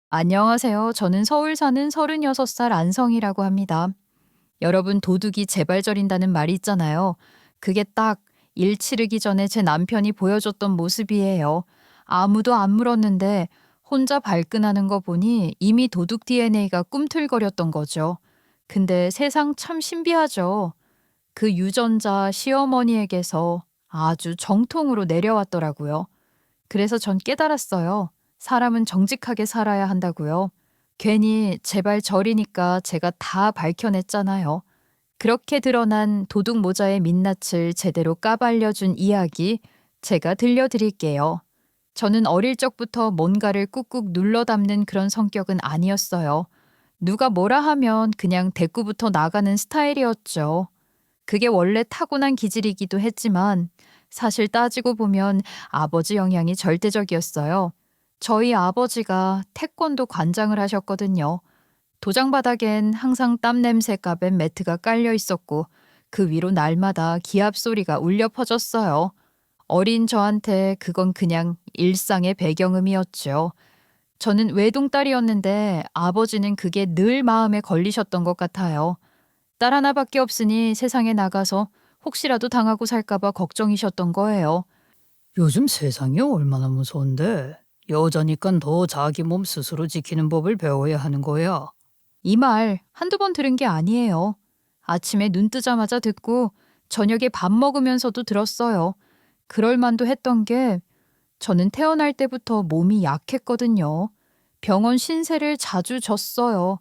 안녕하세요. 저는 서울 사는 36살 안성이라고 합니다. 여러분, 도둑이 재발 저린다는 말이 있잖아요. 그게 딱 일 치르기 전에 제 남편이 보여줬던 모습이에요. 아무도 안 물었는데 혼자 발끈하는 거 보니 이미 도둑 DNA가 꿈틀거렸던 거죠. 근데 세상 참 신비하죠. 그 유전자 시어머니에게서 아주 정통으로 내려왔더라고요. 그래서 전 깨달았어요. 사람은 정직하게 살아야 한다고요. 괜히 제발 저리니까 제가 다 밝혀냈잖아요. 그렇게 드러난 도둑 모자의 민낯을 제대로 까발려준 이야기 제가 들려드릴게요. 저는 어릴 적부터 뭔가를 꾹꾹 눌러 담는 그런 성격은 아니었어요. 누가 뭐라 하면 그냥 대꾸부터 나가는 스타일이었죠. 그게 원래 타고난 기질이기도 했지만 사실 따지고 보면 아버지 영향이 절대적이었어요. 저희 아버지가 태권도 관장을 하셨거든요. 도장 바닥엔 항상 땀 냄새가 밴 매트가 깔려 있었고 그 위로 날마다 기합 소리가 울려 퍼졌어요. 어린 저한테 그건 그냥 일상의 배경음이었죠. 저는 외동딸이었는데 아버지는 그게 늘 마음에 걸리셨던 것 같아요. 딸 하나밖에 없으니 세상에 나가서 혹시라도 당하고 살까봐 걱정이셨던 거예요. 요즘 세상이 얼마나 무서운데 여자니깐 더 자기 몸 스스로 지키는 법을 배워야 하는 거야. 이 말 한두 번 들은 게 아니에요. 아침에 눈 뜨자마자 듣고 저녁에 밥 먹으면서도 들었어요. 그럴 만도 했던 게 저는 태어날 때부터 몸이 약했거든요. 병원 신세를 자주 졌어요.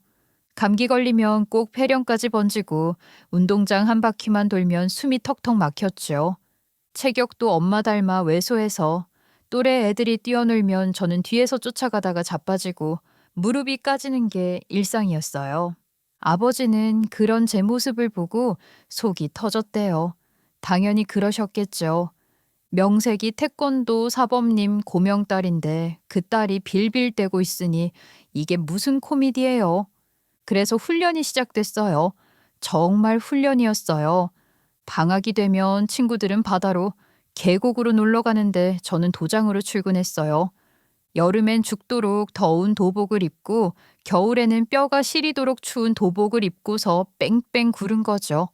감기 걸리면 꼭 폐렴까지 번지고 운동장 한 바퀴만 돌면 숨이 턱턱 막혔죠. 체격도 엄마 닮아 왜소해서 또래 애들이 뛰어놀면 저는 뒤에서 쫓아가다가 자빠지고 무릎이 까지는 게 일상이었어요. 아버지는 그런 제 모습을 보고 속이 터졌대요. 당연히 그러셨겠죠. 명색이 태권도 사범님 고명딸인데 그 딸이 빌빌대고 있으니 이게 무슨 코미디예요. 그래서 훈련이 시작됐어요. 정말 훈련이었어요. 방학이 되면 친구들은 바다로, 계곡으로 놀러 가는데 저는 도장으로 출근했어요. 여름엔 죽도록 더운 도복을 입고 겨울에는 뼈가 시리도록 추운 도복을 입고서 뺑뺑 구른 거죠.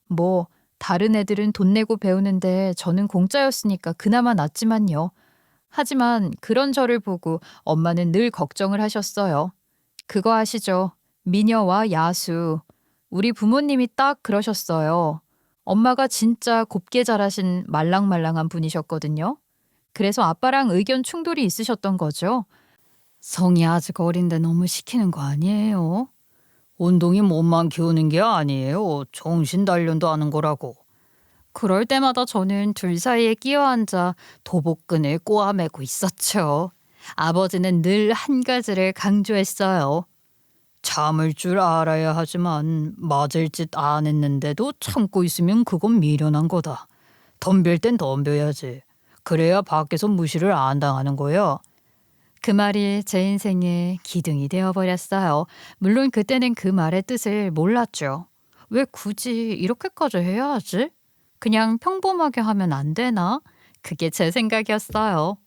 뭐 다른 애들은 돈 내고 배우는데 저는 공짜였으니까 그나마 낫지만요. 하지만 그런 저를 보고 엄마는 늘 걱정을 하셨어요. 그거 아시죠? 미녀와 야수. 우리 부모님이 딱 그러셨어요. 엄마가 진짜 곱게 자라신 말랑말랑한 분이셨거든요. 그래서 아빠랑 의견 충돌이 있으셨던 거죠. 성이 아직 어린데 너무 시키는 거 아니에요? 운동이 몸만 키우는 게 아니에요. 정신 단련도 하는 거라고. 그럴 때마다 저는 둘 사이에 끼어 앉아 도복끈을 꼬아매고 있었죠. 아버지는 늘 한 가지를 강조했어요. 참을 줄 알아야 하지만 맞을 짓 안 했는데도 참고 있으면 그건 미련한 거다. 덤빌 땐 덤벼야지. 그래야 밖에서 무시를 안 당하는 거야. 그 말이 제 인생의 기둥이 되어버렸어요. 물론 그때는 그 말의 뜻을 몰랐죠. 왜 굳이 이렇게까지 해야 하지? 그냥 평범하게 하면 안 되나? 그게 제 생각이었어요.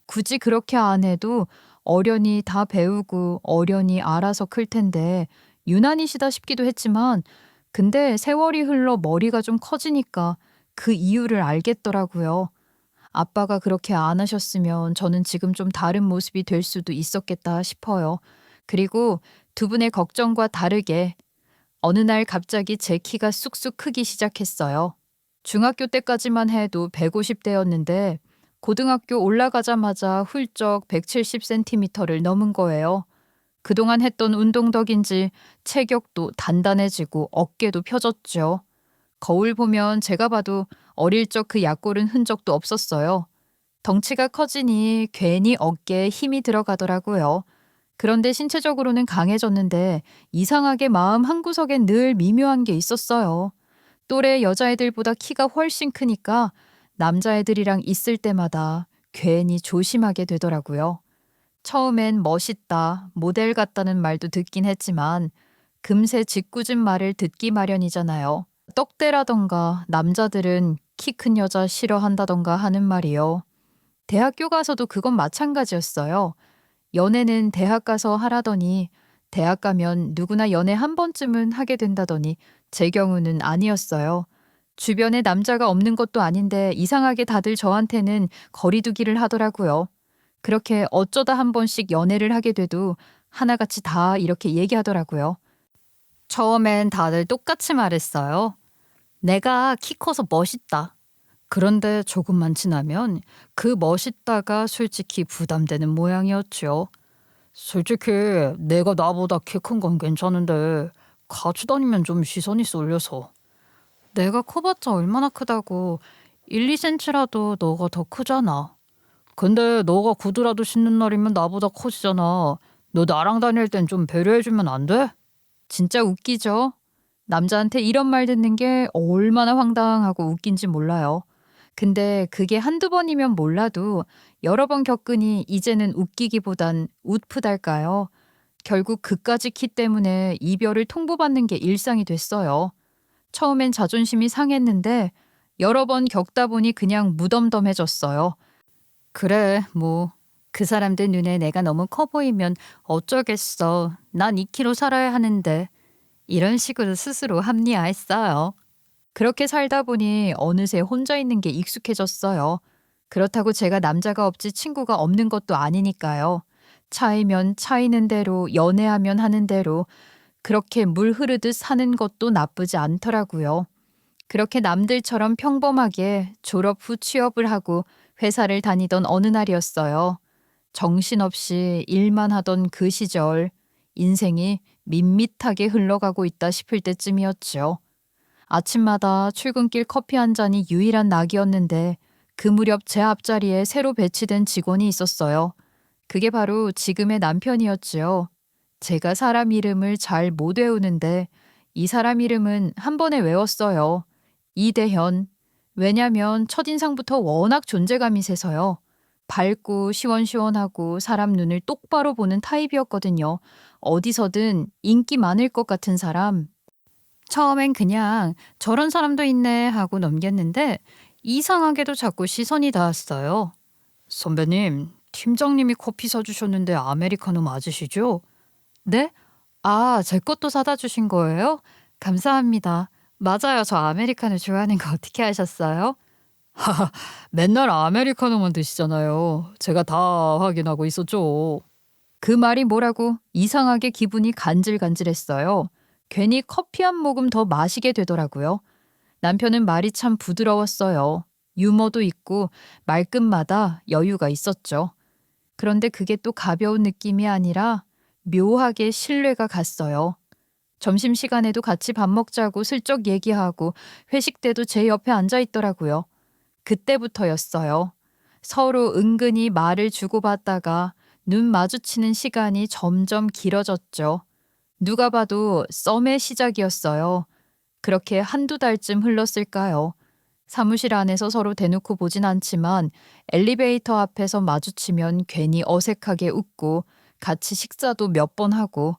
굳이 그렇게 안 해도 어련히 다 배우고 어련히 알아서 클 텐데 유난이시다 싶기도 했지만 근데 세월이 흘러 머리가 좀 커지니까 그 이유를 알겠더라고요. 아빠가 그렇게 안 하셨으면 저는 지금 좀 다른 모습이 될 수도 있었겠다 싶어요. 그리고 두 분의 걱정과 다르게 어느 날 갑자기 제 키가 쑥쑥 크기 시작했어요. 중학교 때까지만 해도 150대였는데 고등학교 올라가자마자 훌쩍 170cm를 넘은 거예요. 그동안 했던 운동 덕인지 체격도 단단해지고 어깨도 펴졌죠. 거울 보면 제가 봐도 어릴 적 그 약골은 흔적도 없었어요. 덩치가 커지니 괜히 어깨에 힘이 들어가더라고요. 그런데 신체적으로는 강해졌는데 이상하게 마음 한구석엔 늘 미묘한 게 있었어요. 또래 여자애들보다 키가 훨씬 크니까 남자애들이랑 있을 때마다 괜히 조심하게 되더라고요. 처음엔 멋있다, 모델 같다는 말도 듣긴 했지만 금세 짓궂은 말을 듣기 마련이잖아요. 떡대라던가 남자들은 키 큰 여자 싫어한다던가 하는 말이요. 대학교 가서도 그건 마찬가지였어요. 연애는 대학 가서 하라더니 대학 가면 누구나 연애 한 번쯤은 하게 된다더니 제 경우는 아니었어요. 주변에 남자가 없는 것도 아닌데 이상하게 다들 저한테는 거리두기를 하더라고요. 그렇게 어쩌다 한 번씩 연애를 하게 돼도 하나같이 다 이렇게 얘기하더라고요. 처음엔 다들 똑같이 말했어요. 내가 키 커서 멋있다. 그런데 조금만 지나면 그 멋있다가 솔직히 부담되는 모양이었죠. 솔직히 내가 나보다 키 큰 건 괜찮은데 같이 다니면 좀 시선이 쏠려서. 내가 커봤자 얼마나 크다고. 1, 2cm라도 너가 더 크잖아. 근데 너가 구두라도 신는 날이면 나보다 커지잖아. 너 나랑 다닐 땐 좀 배려해주면 안 돼? 진짜 웃기죠? 남자한테 이런 말 듣는 게 얼마나 황당하고 웃긴지 몰라요. 근데 그게 한두 번이면 몰라도 여러 번 겪으니 이제는 웃기기보단 웃프달까요? 결국 그까지 키 때문에 이별을 통보받는 게 일상이 됐어요. 처음엔 자존심이 상했는데 여러 번 겪다 보니 그냥 무덤덤해졌어요. 그래, 뭐. 그 사람들 눈에 내가 너무 커 보이면 어쩌겠어. 난 2kg 살아야 하는데. 이런 식으로 스스로 합리화했어요. 그렇게 살다 보니 어느새 혼자 있는 게 익숙해졌어요. 그렇다고 제가 남자가 없지 친구가 없는 것도 아니니까요. 차이면 차이는 대로, 연애하면 하는 대로 그렇게 물 흐르듯 사는 것도 나쁘지 않더라고요. 그렇게 남들처럼 평범하게 졸업 후 취업을 하고 회사를 다니던 어느 날이었어요. 정신없이 일만 하던 그 시절, 인생이 밋밋하게 흘러가고 있다 싶을 때쯤이었죠. 아침마다 출근길 커피 한 잔이 유일한 낙이었는데 그 무렵 제 앞자리에 새로 배치된 직원이 있었어요. 그게 바로 지금의 남편이었지요. 제가 사람 이름을 잘 못 외우는데 이 사람 이름은 한 번에 외웠어요. 이대현. 왜냐면 첫인상부터 워낙 존재감이 세서요. 밝고 시원시원하고 사람 눈을 똑바로 보는 타입이었거든요. 어디서든 인기 많을 것 같은 사람. 처음엔 그냥 저런 사람도 있네 하고 넘겼는데 이상하게도 자꾸 시선이 닿았어요. 선배님, 팀장님이 커피 사주셨는데 아메리카노 맞으시죠? 네? 아, 제 것도 사다 주신 거예요? 감사합니다. 맞아요. 저 아메리카노 좋아하는 거 어떻게 아셨어요? 맨날 아메리카노만 드시잖아요. 제가 다 확인하고 있었죠. 그 말이 뭐라고 이상하게 기분이 간질간질했어요. 괜히 커피 한 모금 더 마시게 되더라고요. 남편은 말이 참 부드러웠어요. 유머도 있고 말끝마다 여유가 있었죠. 그런데 그게 또 가벼운 느낌이 아니라 묘하게 신뢰가 갔어요. 점심시간에도 같이 밥 먹자고 슬쩍 얘기하고 회식 때도 제 옆에 앉아 있더라고요. 그때부터였어요. 서로 은근히 말을 주고받다가 눈 마주치는 시간이 점점 길어졌죠. 누가 봐도 썸의 시작이었어요. 그렇게 한두 달쯤 흘렀을까요? 사무실 안에서 서로 대놓고 보진 않지만 엘리베이터 앞에서 마주치면 괜히 어색하게 웃고 같이 식사도 몇 번 하고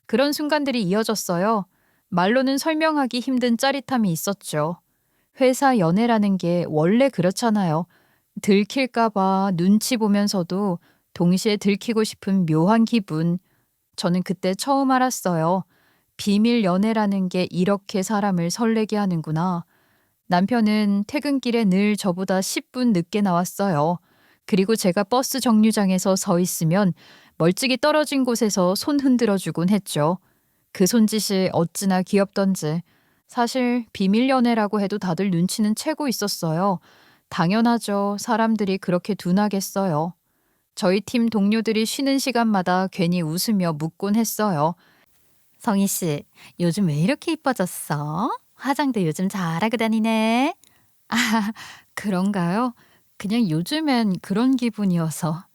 그런 순간들이 이어졌어요. 말로는 설명하기 힘든 짜릿함이 있었죠. 회사 연애라는 게 원래 그렇잖아요. 들킬까봐 눈치 보면서도 동시에 들키고 싶은 묘한 기분. 저는 그때 처음 알았어요. 비밀 연애라는 게 이렇게 사람을 설레게 하는구나. 남편은 퇴근길에 늘 저보다 10분 늦게 나왔어요. 그리고 제가 버스 정류장에서 서 있으면 멀찍이 떨어진 곳에서 손 흔들어 주곤 했죠. 그 손짓이 어찌나 귀엽던지. 사실 비밀 연애라고 해도 다들 눈치는 채고 있었어요. 당연하죠. 사람들이 그렇게 둔하겠어요. 저희 팀 동료들이 쉬는 시간마다 괜히 웃으며 묻곤 했어요. 성희 씨, 요즘 왜 이렇게 이뻐졌어? 화장도 요즘 잘하고 다니네. 아, 그런가요? 그냥 요즘엔 그런 기분이어서.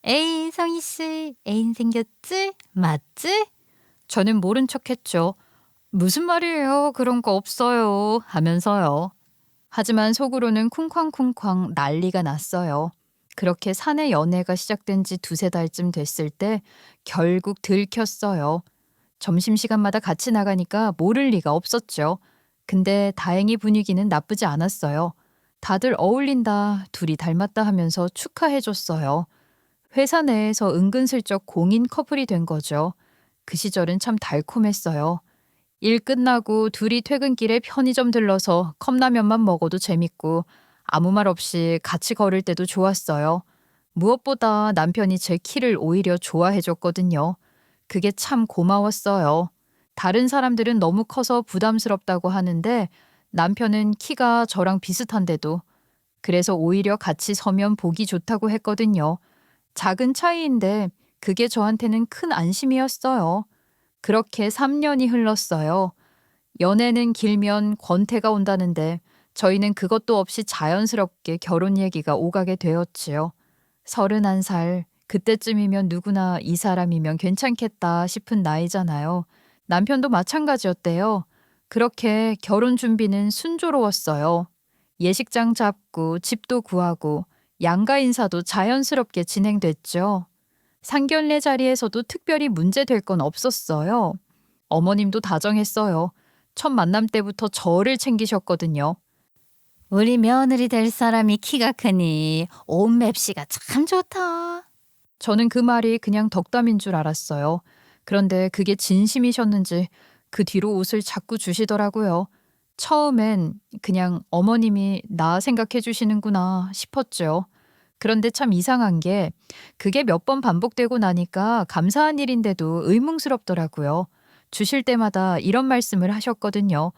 에이, 성희 씨, 애인 생겼지? 맞지? 저는 모른 척했죠. 무슨 말이에요? 그런 거 없어요. 하면서요. 하지만 속으로는 쿵쾅쿵쾅 난리가 났어요. 그렇게 사내 연애가 시작된 지 두세 달쯤 됐을 때 결국 들켰어요. 점심시간마다 같이 나가니까 모를 리가 없었죠. 근데 다행히 분위기는 나쁘지 않았어요. 다들 어울린다, 둘이 닮았다 하면서 축하해줬어요. 회사 내에서 은근슬쩍 공인 커플이 된 거죠. 그 시절은 참 달콤했어요. 일 끝나고 둘이 퇴근길에 편의점 들러서 컵라면만 먹어도 재밌고 아무 말 없이 같이 걸을 때도 좋았어요. 무엇보다 남편이 제 키를 오히려 좋아해 줬거든요. 그게 참 고마웠어요. 다른 사람들은 너무 커서 부담스럽다고 하는데 남편은 키가 저랑 비슷한데도 그래서 오히려 같이 서면 보기 좋다고 했거든요. 작은 차이인데 그게 저한테는 큰 안심이었어요. 그렇게 3년이 흘렀어요. 연애는 길면 권태가 온다는데 저희는 그것도 없이 자연스럽게 결혼 얘기가 오가게 되었지요. 31살, 그때쯤이면 누구나 이 사람이면 괜찮겠다 싶은 나이잖아요. 남편도 마찬가지였대요. 그렇게 결혼 준비는 순조로웠어요. 예식장 잡고 집도 구하고 양가 인사도 자연스럽게 진행됐죠. 상견례 자리에서도 특별히 문제될 건 없었어요. 어머님도 다정했어요. 첫 만남 때부터 저를 챙기셨거든요. 우리 며느리 될 사람이 키가 크니 옷 맵시가 참 좋다. 저는 그 말이 그냥 덕담인 줄 알았어요. 그런데 그게 진심이셨는지 그 뒤로 옷을 자꾸 주시더라고요. 처음엔 그냥 어머님이 나 생각해 주시는구나 싶었죠. 그런데 참 이상한 게 그게 몇 번 반복되고 나니까 감사한 일인데도 의문스럽더라고요. 주실 때마다 이런 말씀을 하셨거든요.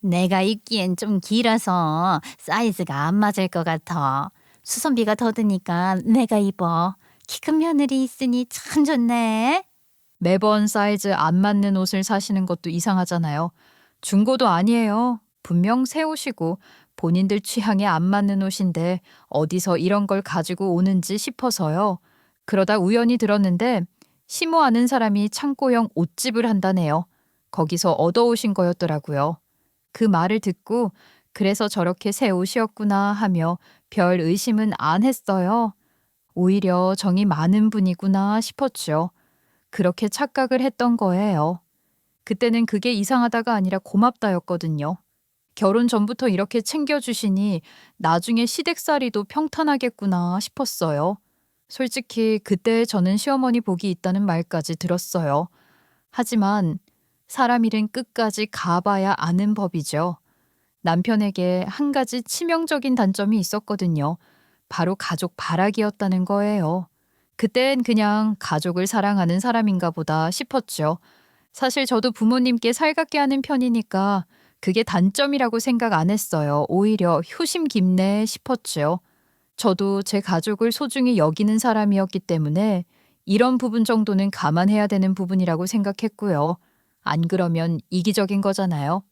내가 입기엔 좀 길어서 사이즈가 안 맞을 것 같아. 수선비가 더 드니까 내가 입어. 키 큰 며느리 있으니 참 좋네. 매번 사이즈 안 맞는 옷을 사시는 것도 이상하잖아요. 중고도 아니에요. 분명 새 옷이고 본인들 취향에 안 맞는 옷인데 어디서 이런 걸 가지고 오는지 싶어서요. 그러다 우연히 들었는데 시모 아는 사람이 창고형 옷집을 한다네요. 거기서 얻어오신 거였더라고요. 그 말을 듣고 그래서 저렇게 새 옷이었구나 하며 별 의심은 안 했어요. 오히려 정이 많은 분이구나 싶었죠. 그렇게 착각을 했던 거예요. 그때는 그게 이상하다가 아니라 고맙다였거든요. 결혼 전부터 이렇게 챙겨주시니 나중에 시댁살이도 평탄하겠구나 싶었어요. 솔직히 그때 저는 시어머니 복이 있다는 말까지 들었어요. 하지만 사람 일은 끝까지 가봐야 아는 법이죠. 남편에게 한 가지 치명적인 단점이 있었거든요. 바로 가족 바라기였다는 거예요. 그땐 그냥 가족을 사랑하는 사람인가 보다 싶었죠. 사실 저도 부모님께 살갑게 하는 편이니까 그게 단점이라고 생각 안 했어요. 오히려 효심 깊네 싶었죠. 저도 제 가족을 소중히 여기는 사람이었기 때문에 이런 부분 정도는 감안해야 되는 부분이라고 생각했고요. 안 그러면 이기적인 거잖아요.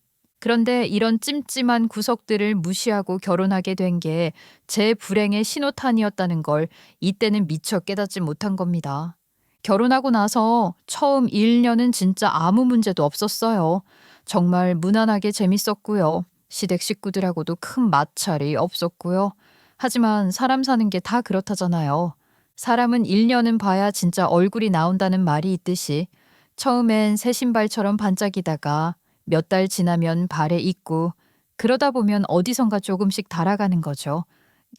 그런데 이런 찜찜한 구석들을 무시하고 결혼하게 된 게 제 불행의 신호탄이었다는 걸 이때는 미처 깨닫지 못한 겁니다. 결혼하고 나서 처음 1년은 진짜 아무 문제도 없었어요. 정말 무난하게 재밌었고요. 시댁 식구들하고도 큰 마찰이 없었고요. 하지만 사람 사는 게 다 그렇다잖아요. 사람은 1년은 봐야 진짜 얼굴이 나온다는 말이 있듯이 처음엔 새 신발처럼 반짝이다가 몇 달 지나면 발에 익고 그러다 보면 어디선가 조금씩 달아가는 거죠.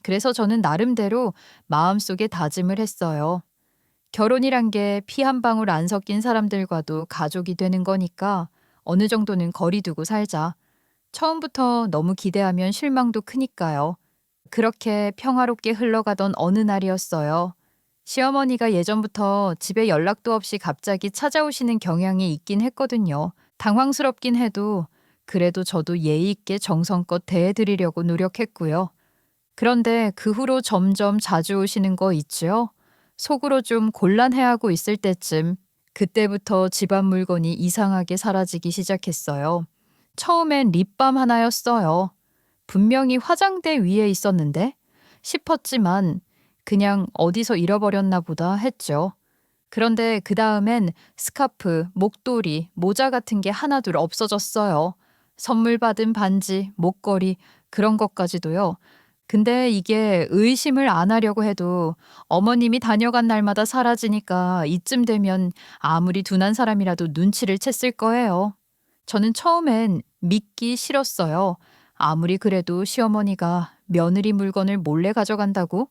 그래서 저는 나름대로 마음속에 다짐을 했어요. 결혼이란 게 피 한 방울 안 섞인 사람들과도 가족이 되는 거니까 어느 정도는 거리 두고 살자. 처음부터 너무 기대하면 실망도 크니까요. 그렇게 평화롭게 흘러가던 어느 날이었어요. 시어머니가 예전부터 집에 연락도 없이 갑자기 찾아오시는 경향이 있긴 했거든요. 당황스럽긴 해도 그래도 저도 예의 있게 정성껏 대해드리려고 노력했고요. 그런데 그 후로 점점 자주 오시는 거 있죠? 속으로 좀 곤란해하고 있을 때쯤 그때부터 집안 물건이 이상하게 사라지기 시작했어요. 처음엔 립밤 하나였어요. 분명히 화장대 위에 있었는데 싶었지만 그냥 어디서 잃어버렸나 보다 했죠. 그런데 그 다음엔 스카프, 목도리, 모자 같은 게 하나둘 없어졌어요. 선물 받은 반지, 목걸이 그런 것까지도요. 근데 이게 의심을 안 하려고 해도 어머님이 다녀간 날마다 사라지니까 이쯤 되면 아무리 둔한 사람이라도 눈치를 챘을 거예요. 저는 처음엔 믿기 싫었어요. 아무리 그래도 시어머니가 며느리 물건을 몰래 가져간다고?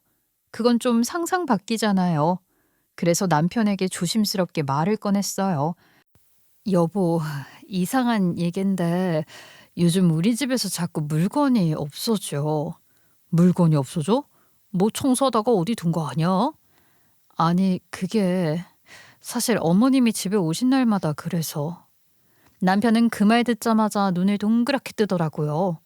그건 좀 상상 밖이잖아요. 그래서 남편에게 조심스럽게 말을 꺼냈어요. 여보, 이상한 얘긴데 요즘 우리 집에서 자꾸 물건이 없어져. 물건이 없어져? 뭐 청소하다가 어디 둔 거 아니야? 아니, 그게 사실 어머님이 집에 오신 날마다 그래서. 남편은 그 말 듣자마자 눈을 동그랗게 뜨더라고요.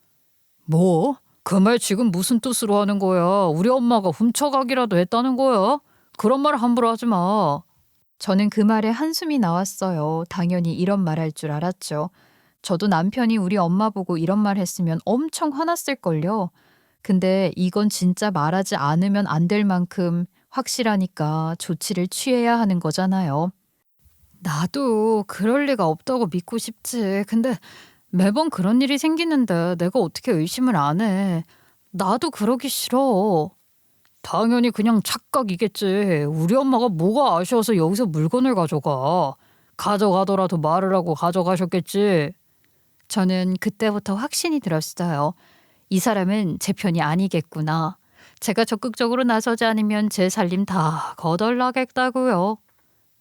뭐? 그 말 지금 무슨 뜻으로 하는 거야? 우리 엄마가 훔쳐가기라도 했다는 거야? 그런 말 함부로 하지 마. 저는 그 말에 한숨이 나왔어요. 당연히 이런 말 할 줄 알았죠. 저도 남편이 우리 엄마 보고 이런 말 했으면 엄청 화났을걸요. 근데 이건 진짜 말하지 않으면 안 될 만큼 확실하니까 조치를 취해야 하는 거잖아요. 나도 그럴 리가 없다고 믿고 싶지. 근데 매번 그런 일이 생기는데 내가 어떻게 의심을 안 해. 나도 그러기 싫어. 당연히 그냥 착각이겠지. 우리 엄마가 뭐가 아쉬워서 여기서 물건을 가져가. 가져가더라도 말을 하고 가져가셨겠지. 저는 그때부터 확신이 들었어요. 이 사람은 제 편이 아니겠구나. 제가 적극적으로 나서지 않으면 제 살림 다 거덜나겠다고요.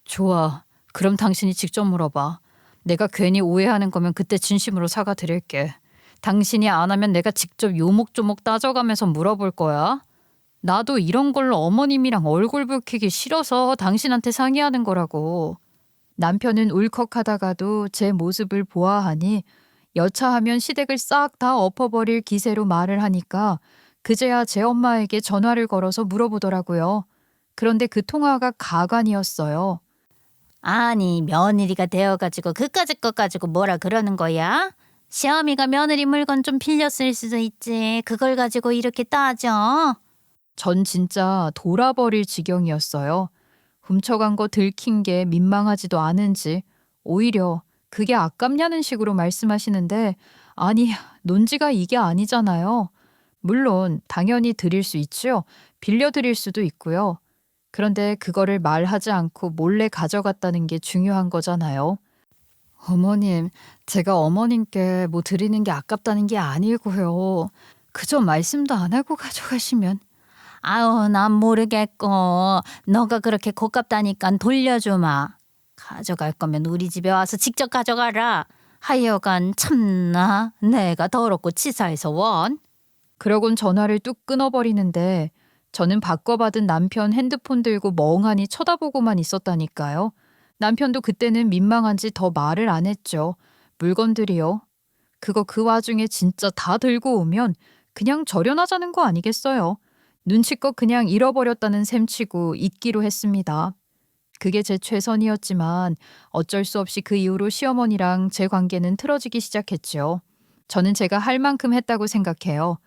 좋아. 그럼 당신이 직접 물어봐. 내가 괜히 오해하는 거면 그때 진심으로 사과드릴게. 당신이 안 하면 내가 직접 요목조목 따져가면서 물어볼 거야. 나도 이런 걸로 어머님이랑 얼굴 붉히기 싫어서 당신한테 상의하는 거라고. 남편은 울컥하다가도 제 모습을 보아하니 여차하면 시댁을 싹 다 엎어버릴 기세로 말을 하니까 그제야 제 엄마에게 전화를 걸어서 물어보더라고요. 그런데 그 통화가 가관이었어요. 아니 며느리가 되어가지고 그까짓 것 가지고 뭐라 그러는 거야? 시어미가 며느리 물건 좀 빌렸을 수도 있지. 그걸 가지고 이렇게 따져? 전 진짜 돌아버릴 지경이었어요. 훔쳐간 거 들킨 게 민망하지도 않은지 오히려 그게 아깝냐는 식으로 말씀하시는데 아니 논지가 이게 아니잖아요. 물론 당연히 드릴 수 있죠. 빌려드릴 수도 있고요. 그런데 그거를 말하지 않고 몰래 가져갔다는 게 중요한 거잖아요. 어머님, 제가 어머님께 뭐 드리는 게 아깝다는 게 아니고요. 그저 말씀도 안 하고 가져가시면. 아유 난 모르겠고 너가 그렇게 고깝다니까 돌려주마. 가져갈 거면 우리 집에 와서 직접 가져가라. 하여간 참나 내가 더럽고 치사해서 원. 그러곤 전화를 뚝 끊어버리는데 저는 바꿔받은 남편 핸드폰 들고 멍하니 쳐다보고만 있었다니까요. 남편도 그때는 민망한지 더 말을 안 했죠. 물건들이요. 그거 그 와중에 진짜 다 들고 오면 그냥 절연하자는 거 아니겠어요. 눈치껏 그냥 잃어버렸다는 셈치고 잊기로 했습니다. 그게 제 최선이었지만 어쩔 수 없이 그 이후로 시어머니랑 제 관계는 틀어지기 시작했죠. 저는 제가 할 만큼 했다고 생각해요.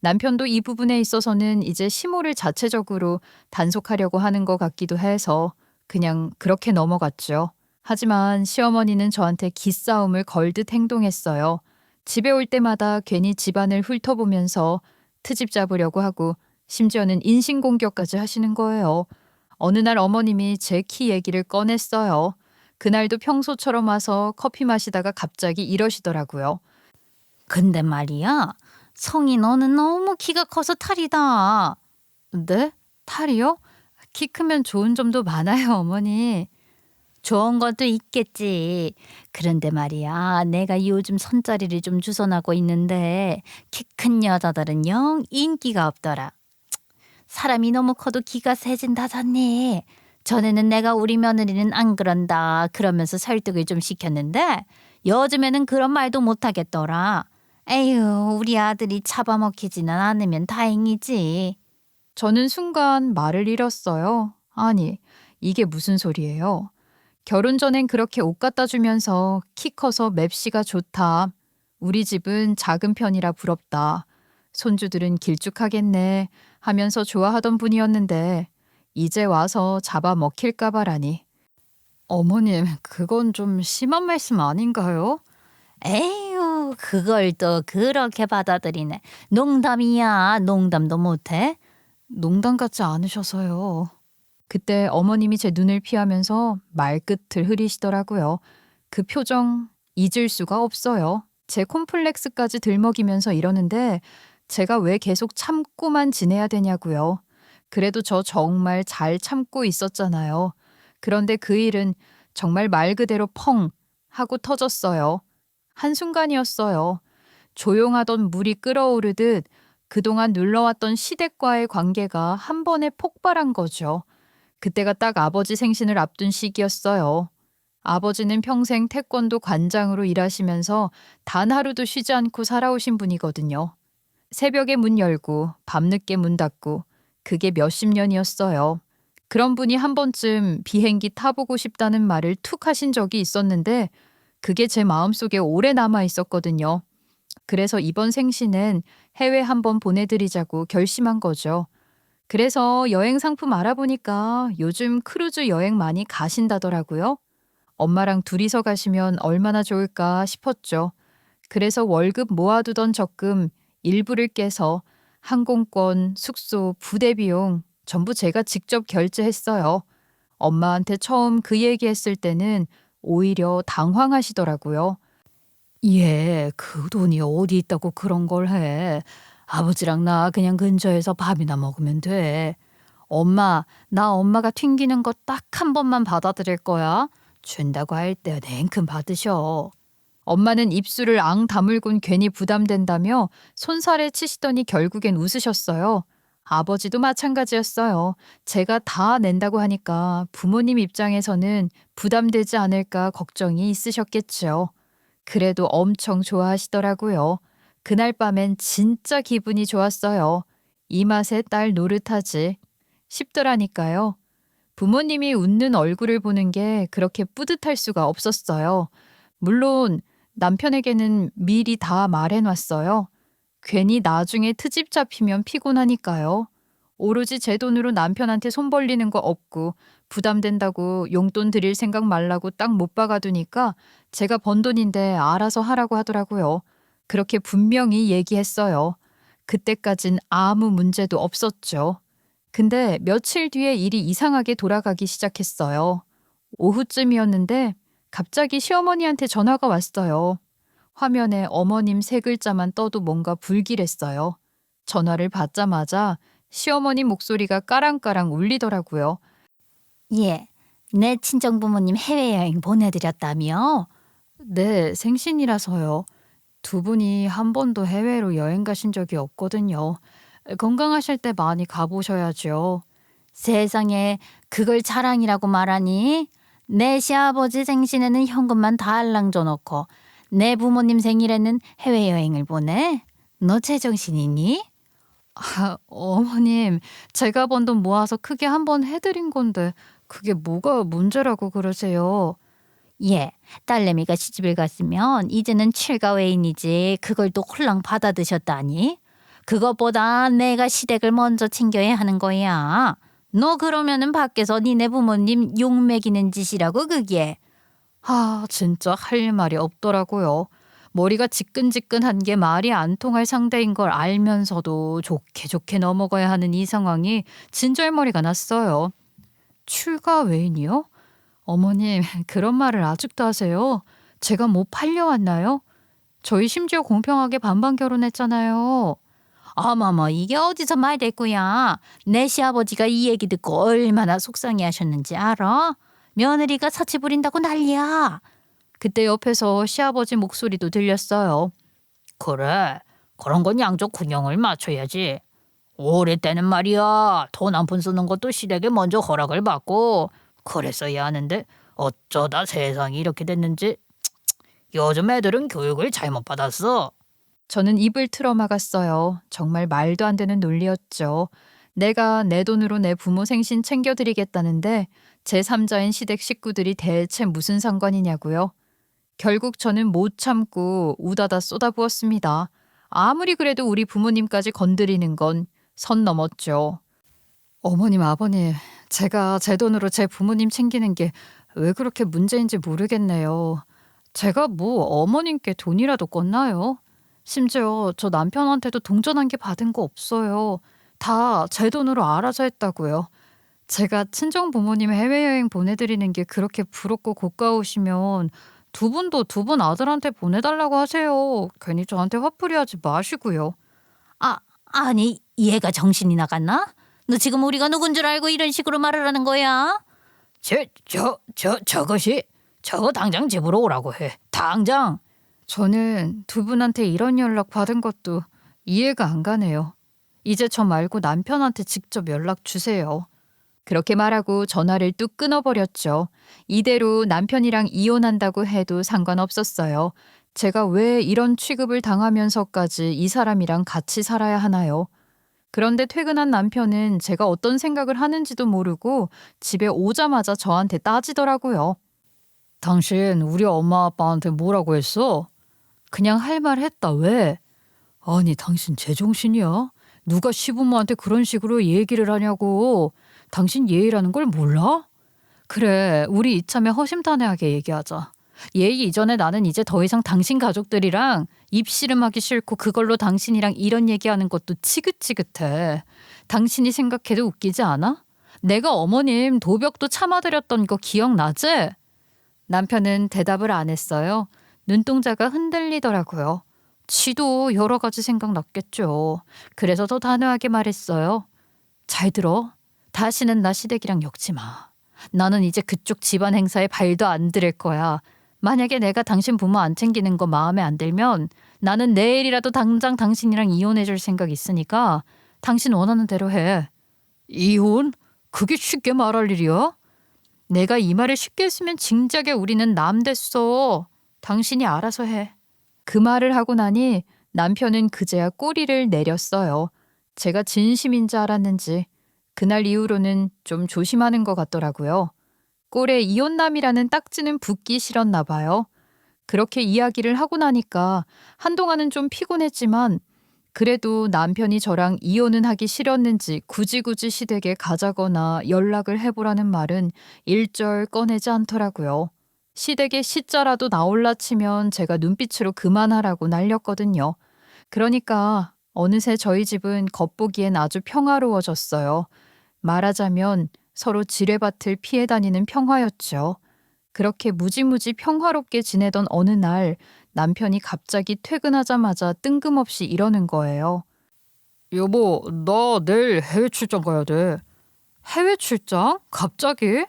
남편도 이 부분에 있어서는 이제 시모를 자체적으로 단속하려고 하는 것 같기도 해서 그냥 그렇게 넘어갔죠. 하지만 시어머니는 저한테 기싸움을 걸듯 행동했어요. 집에 올 때마다 괜히 집안을 훑어보면서 트집 잡으려고 하고 심지어는 인신공격까지 하시는 거예요. 어느 날 어머님이 제 키 얘기를 꺼냈어요. 그날도 평소처럼 와서 커피 마시다가 갑자기 이러시더라고요. 근데 말이야 성이 너는 너무 키가 커서 탈이다. 네? 탈이요? 키 크면 좋은 점도 많아요, 어머니. 좋은 것도 있겠지. 그런데 말이야 내가 요즘 손자리를 좀 주선하고 있는데 키 큰 여자들은 영 인기가 없더라. 사람이 너무 커도 기가 세진다잖니. 전에는 내가 우리 며느리는 안 그런다 그러면서 설득을 좀 시켰는데 요즘에는 그런 말도 못하겠더라. 에휴 우리 아들이 잡아먹히지는 않으면 다행이지. 저는 순간 말을 잃었어요. 아니, 이게 무슨 소리예요? 결혼 전엔 그렇게 옷 갖다 주면서 키 커서 맵시가 좋다. 우리 집은 작은 편이라 부럽다. 손주들은 길쭉하겠네 하면서 좋아하던 분이었는데 이제 와서 잡아먹힐까 봐라니. 어머님, 그건 좀 심한 말씀 아닌가요? 에휴 그걸 또 그렇게 받아들이네. 농담이야. 농담도 못해? 농담 같지 않으셔서요. 그때 어머님이 제 눈을 피하면서 말끝을 흐리시더라고요. 그 표정 잊을 수가 없어요. 제 콤플렉스까지 들먹이면서 이러는데 제가 왜 계속 참고만 지내야 되냐고요. 그래도 저 정말 잘 참고 있었잖아요. 그런데 그 일은 정말 말 그대로 펑 하고 터졌어요. 한순간이었어요. 조용하던 물이 끓어오르듯 그동안 눌러왔던 시댁과의 관계가 한 번에 폭발한 거죠. 그때가 딱 아버지 생신을 앞둔 시기였어요. 아버지는 평생 태권도 관장으로 일하시면서 단 하루도 쉬지 않고 살아오신 분이거든요. 새벽에 문 열고 밤늦게 문 닫고 그게 몇십 년이었어요. 그런 분이 한 번쯤 비행기 타보고 싶다는 말을 툭 하신 적이 있었는데 그게 제 마음속에 오래 남아 있었거든요. 그래서 이번 생신은 해외 한번 보내드리자고 결심한 거죠. 그래서 여행 상품 알아보니까 요즘 크루즈 여행 많이 가신다더라고요. 엄마랑 둘이서 가시면 얼마나 좋을까 싶었죠. 그래서 월급 모아두던 적금 일부를 깨서 항공권, 숙소, 부대 비용 전부 제가 직접 결제했어요. 엄마한테 처음 그 얘기했을 때는 오히려 당황하시더라고요. 얘, 그 돈이 어디 있다고 그런 걸 해. 아버지랑 나 그냥 근처에서 밥이나 먹으면 돼. 엄마, 나 엄마가 튕기는 거 딱 한 번만 받아들일 거야. 준다고 할 때 냉큼 받으셔. 엄마는 입술을 앙 다물곤 괜히 부담된다며 손살에 치시더니 결국엔 웃으셨어요. 아버지도 마찬가지였어요. 제가 다 낸다고 하니까 부모님 입장에서는 부담되지 않을까 걱정이 있으셨겠죠. 그래도 엄청 좋아하시더라고요. 그날 밤엔 진짜 기분이 좋았어요. 이 맛에 딸 노릇하지 싶더라니까요. 부모님이 웃는 얼굴을 보는 게 그렇게 뿌듯할 수가 없었어요. 물론 남편에게는 미리 다 말해놨어요. 괜히 나중에 트집 잡히면 피곤하니까요. 오로지 제 돈으로 남편한테 손 벌리는 거 없고 부담된다고 용돈 드릴 생각 말라고 딱 못 박아두니까 제가 번 돈인데 알아서 하라고 하더라고요. 그렇게 분명히 얘기했어요. 그때까진 아무 문제도 없었죠. 근데 며칠 뒤에 일이 이상하게 돌아가기 시작했어요. 오후쯤이었는데 갑자기 시어머니한테 전화가 왔어요. 화면에 어머님 세 글자만 떠도 뭔가 불길했어요. 전화를 받자마자 시어머니 목소리가 까랑까랑 울리더라고요. 예, 내 친정 부모님 해외여행 보내드렸다며? 네, 생신이라서요. 두 분이 한 번도 해외로 여행 가신 적이 없거든요. 건강하실 때 많이 가보셔야죠. 세상에 그걸 자랑이라고 말하니? 내 시아버지 생신에는 현금만 달랑 줘놓고 내 부모님 생일에는 해외여행을 보내? 너 제정신이니? 아, 어머님, 제가 번 돈 모아서 크게 한 번 해드린 건데 그게 뭐가 문제라고 그러세요? 예, 딸내미가 시집을 갔으면 이제는 칠가 외인이지 그걸 또 홀랑 받아 드셨다니? 그것보다 내가 시댁을 먼저 챙겨야 하는 거야. 너 그러면은 밖에서 니네 부모님 욕 먹이는 짓이라고 그게. 아, 진짜 할 말이 없더라고요. 머리가 지끈지끈한 게 말이 안 통할 상대인 걸 알면서도 좋게 좋게 넘어가야 하는 이 상황이 진절머리가 났어요. 출가 외인이요? 어머님, 그런 말을 아직도 하세요? 제가 뭐 팔려왔나요? 저희 심지어 공평하게 반반 결혼했잖아요. 어머머 이게 어디서 말대꾸야. 내 시아버지가 이 얘기 듣고 얼마나 속상해 하셨는지 알아? 며느리가 사치 부린다고 난리야. 그때 옆에서 시아버지 목소리도 들렸어요. 그래, 그런 건 양쪽 균형을 맞춰야지. 올해 때는 말이야, 돈 한 푼 쓰는 것도 시댁에 먼저 허락을 받고 그랬어야 하는데 어쩌다 세상이 이렇게 됐는지. 요즘 애들은 교육을 잘못 받았어. 저는 입을 틀어 막았어요. 정말 말도 안 되는 논리였죠. 내가 내 돈으로 내 부모 생신 챙겨드리겠다는데 제3자인 시댁 식구들이 대체 무슨 상관이냐고요. 결국 저는 못 참고 우다다 쏟아부었습니다. 아무리 그래도 우리 부모님까지 건드리는 건 선 넘었죠. 어머님, 아버님, 제가 제 돈으로 제 부모님 챙기는 게 왜 그렇게 문제인지 모르겠네요. 제가 뭐 어머님께 돈이라도 꿨나요? 심지어 저 남편한테도 동전 한 개 받은 거 없어요. 다 제 돈으로 알아서 했다고요. 제가 친정 부모님 해외여행 보내드리는 게 그렇게 부럽고 고가우시면 두 분도 두 분 아들한테 보내달라고 하세요. 괜히 저한테 화풀이하지 마시고요. 아니 얘가 정신이 나갔나? 너 지금 우리가 누군 줄 알고 이런 식으로 말을 하는 거야? 저거 당장 집으로 오라고 해. 당장. 저는 두 분한테 이런 연락 받은 것도 이해가 안 가네요. 이제 저 말고 남편한테 직접 연락 주세요. 그렇게 말하고 전화를 뚝 끊어버렸죠. 이대로 남편이랑 이혼한다고 해도 상관없었어요. 제가 왜 이런 취급을 당하면서까지 이 사람이랑 같이 살아야 하나요? 그런데 퇴근한 남편은 제가 어떤 생각을 하는지도 모르고 집에 오자마자 저한테 따지더라고요. 당신 우리 엄마 아빠한테 뭐라고 했어? 그냥 할 말 했다. 왜? 아니 당신 제정신이야? 누가 시부모한테 그런 식으로 얘기를 하냐고. 당신 예의라는 걸 몰라? 그래, 우리 이참에 허심탄회하게 얘기하자. 예의 이전에 나는 이제 더 이상 당신 가족들이랑 입씨름하기 싫고 그걸로 당신이랑 이런 얘기하는 것도 지긋지긋해. 당신이 생각해도 웃기지 않아? 내가 어머님 도벽도 참아드렸던 거 기억나지? 남편은 대답을 안 했어요. 눈동자가 흔들리더라고요. 지도 여러 가지 생각났겠죠. 그래서 더 단호하게 말했어요. 잘 들어. 다시는 나 시댁이랑 엮지 마. 나는 이제 그쪽 집안 행사에 발도 안 들일 거야. 만약에 내가 당신 부모 안 챙기는 거 마음에 안 들면 나는 내일이라도 당장 당신이랑 이혼해 줄 생각 있으니까 당신 원하는 대로 해. 이혼? 그게 쉽게 말할 일이야? 내가 이 말을 쉽게 했으면 진작에 우리는 남 됐어. 당신이 알아서 해. 그 말을 하고 나니 남편은 그제야 꼬리를 내렸어요. 제가 진심인 줄 알았는지 그날 이후로는 좀 조심하는 것 같더라고요. 꼴에 이혼남이라는 딱지는 붙기 싫었나 봐요. 그렇게 이야기를 하고 나니까 한동안은 좀 피곤했지만 그래도 남편이 저랑 이혼은 하기 싫었는지 굳이 시댁에 가자거나 연락을 해보라는 말은 일절 꺼내지 않더라고요. 시댁에 시자라도 나올라 치면 제가 눈빛으로 그만하라고 날렸거든요. 그러니까 어느새 저희 집은 겉보기엔 아주 평화로워졌어요. 말하자면 서로 지뢰밭을 피해 다니는 평화였죠. 그렇게 무지무지 평화롭게 지내던 어느 날 남편이 갑자기 퇴근하자마자 뜬금없이 이러는 거예요. 여보, 나 내일 해외 출장 가야 돼. 해외 출장? 갑자기?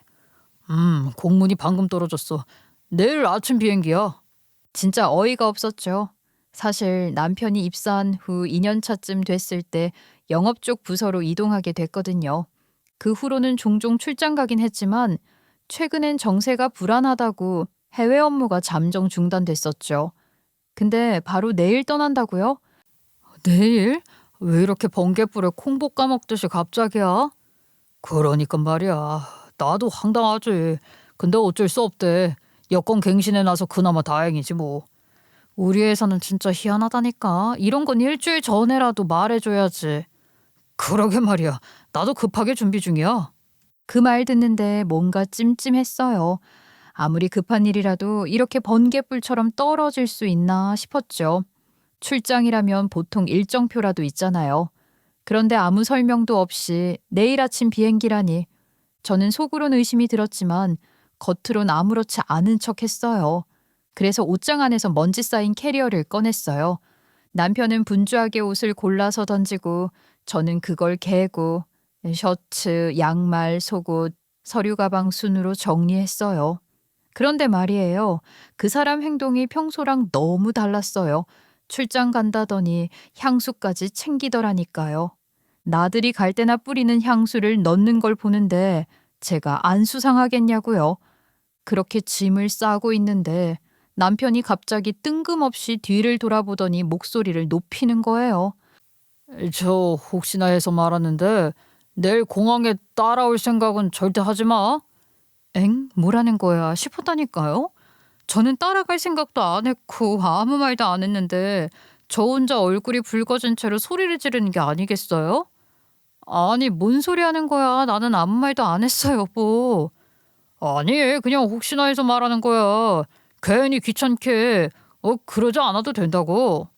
공문이 방금 떨어졌어. 내일 아침 비행기야. 진짜 어이가 없었죠. 사실 남편이 입사한 후 2년 차쯤 됐을 때 영업 쪽 부서로 이동하게 됐거든요. 그 후로는 종종 출장 가긴 했지만 최근엔 정세가 불안하다고 해외 업무가 잠정 중단됐었죠. 근데 바로 내일 떠난다고요? 내일? 왜 이렇게 번개불에 콩 볶아 먹듯이 갑자기야? 그러니까 말이야. 나도 황당하지. 근데 어쩔 수 없대. 여권 갱신해놔서 그나마 다행이지 뭐. 우리 회사는 진짜 희한하다니까. 이런 건 일주일 전에라도 말해줘야지. 그러게 말이야. 나도 급하게 준비 중이야. 그 말 듣는데 뭔가 찜찜했어요. 아무리 급한 일이라도 이렇게 번개불처럼 떨어질 수 있나 싶었죠. 출장이라면 보통 일정표라도 있잖아요. 그런데 아무 설명도 없이 내일 아침 비행기라니 저는 속으론 의심이 들었지만 겉으론 아무렇지 않은 척 했어요. 그래서 옷장 안에서 먼지 쌓인 캐리어를 꺼냈어요. 남편은 분주하게 옷을 골라서 던지고 저는 그걸 개고 셔츠, 양말, 속옷, 서류 가방 순으로 정리했어요. 그런데 말이에요. 그 사람 행동이 평소랑 너무 달랐어요. 출장 간다더니 향수까지 챙기더라니까요. 나들이 갈 때나 뿌리는 향수를 넣는 걸 보는데 제가 안 수상하겠냐고요. 그렇게 짐을 싸고 있는데 남편이 갑자기 뜬금없이 뒤를 돌아보더니 목소리를 높이는 거예요. 저 혹시나 해서 말하는데 내일 공항에 따라올 생각은 절대 하지 마. 엥? 뭐라는 거야 싶었다니까요. 저는 따라갈 생각도 안 했고 아무 말도 안 했는데 저 혼자 얼굴이 붉어진 채로 소리를 지르는 게 아니겠어요? 아니 뭔 소리 하는 거야. 나는 아무 말도 안 했어요 여보. 아니 그냥 혹시나 해서 말하는 거야. 괜히 귀찮게 그러지 않아도 된다고.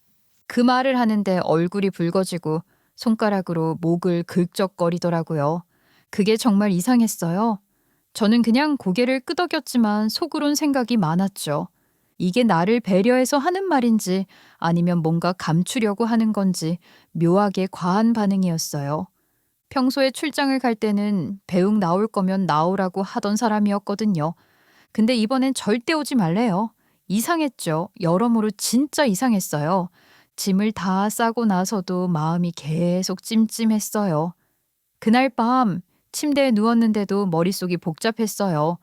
그 말을 하는데 얼굴이 붉어지고 손가락으로 목을 긁적거리더라고요. 그게 정말 이상했어요. 저는 그냥 고개를 끄덕였지만 속으론 생각이 많았죠. 이게 나를 배려해서 하는 말인지 아니면 뭔가 감추려고 하는 건지 묘하게 과한 반응이었어요. 평소에 출장을 갈 때는 배웅 나올 거면 나오라고 하던 사람이었거든요. 근데 이번엔 절대 오지 말래요. 이상했죠. 여러모로 진짜 이상했어요. 짐을 다 싸고 나서도 마음이 계속 찜찜했어요. 그날 밤 침대에 누웠는데도 머릿속이 복잡했어요.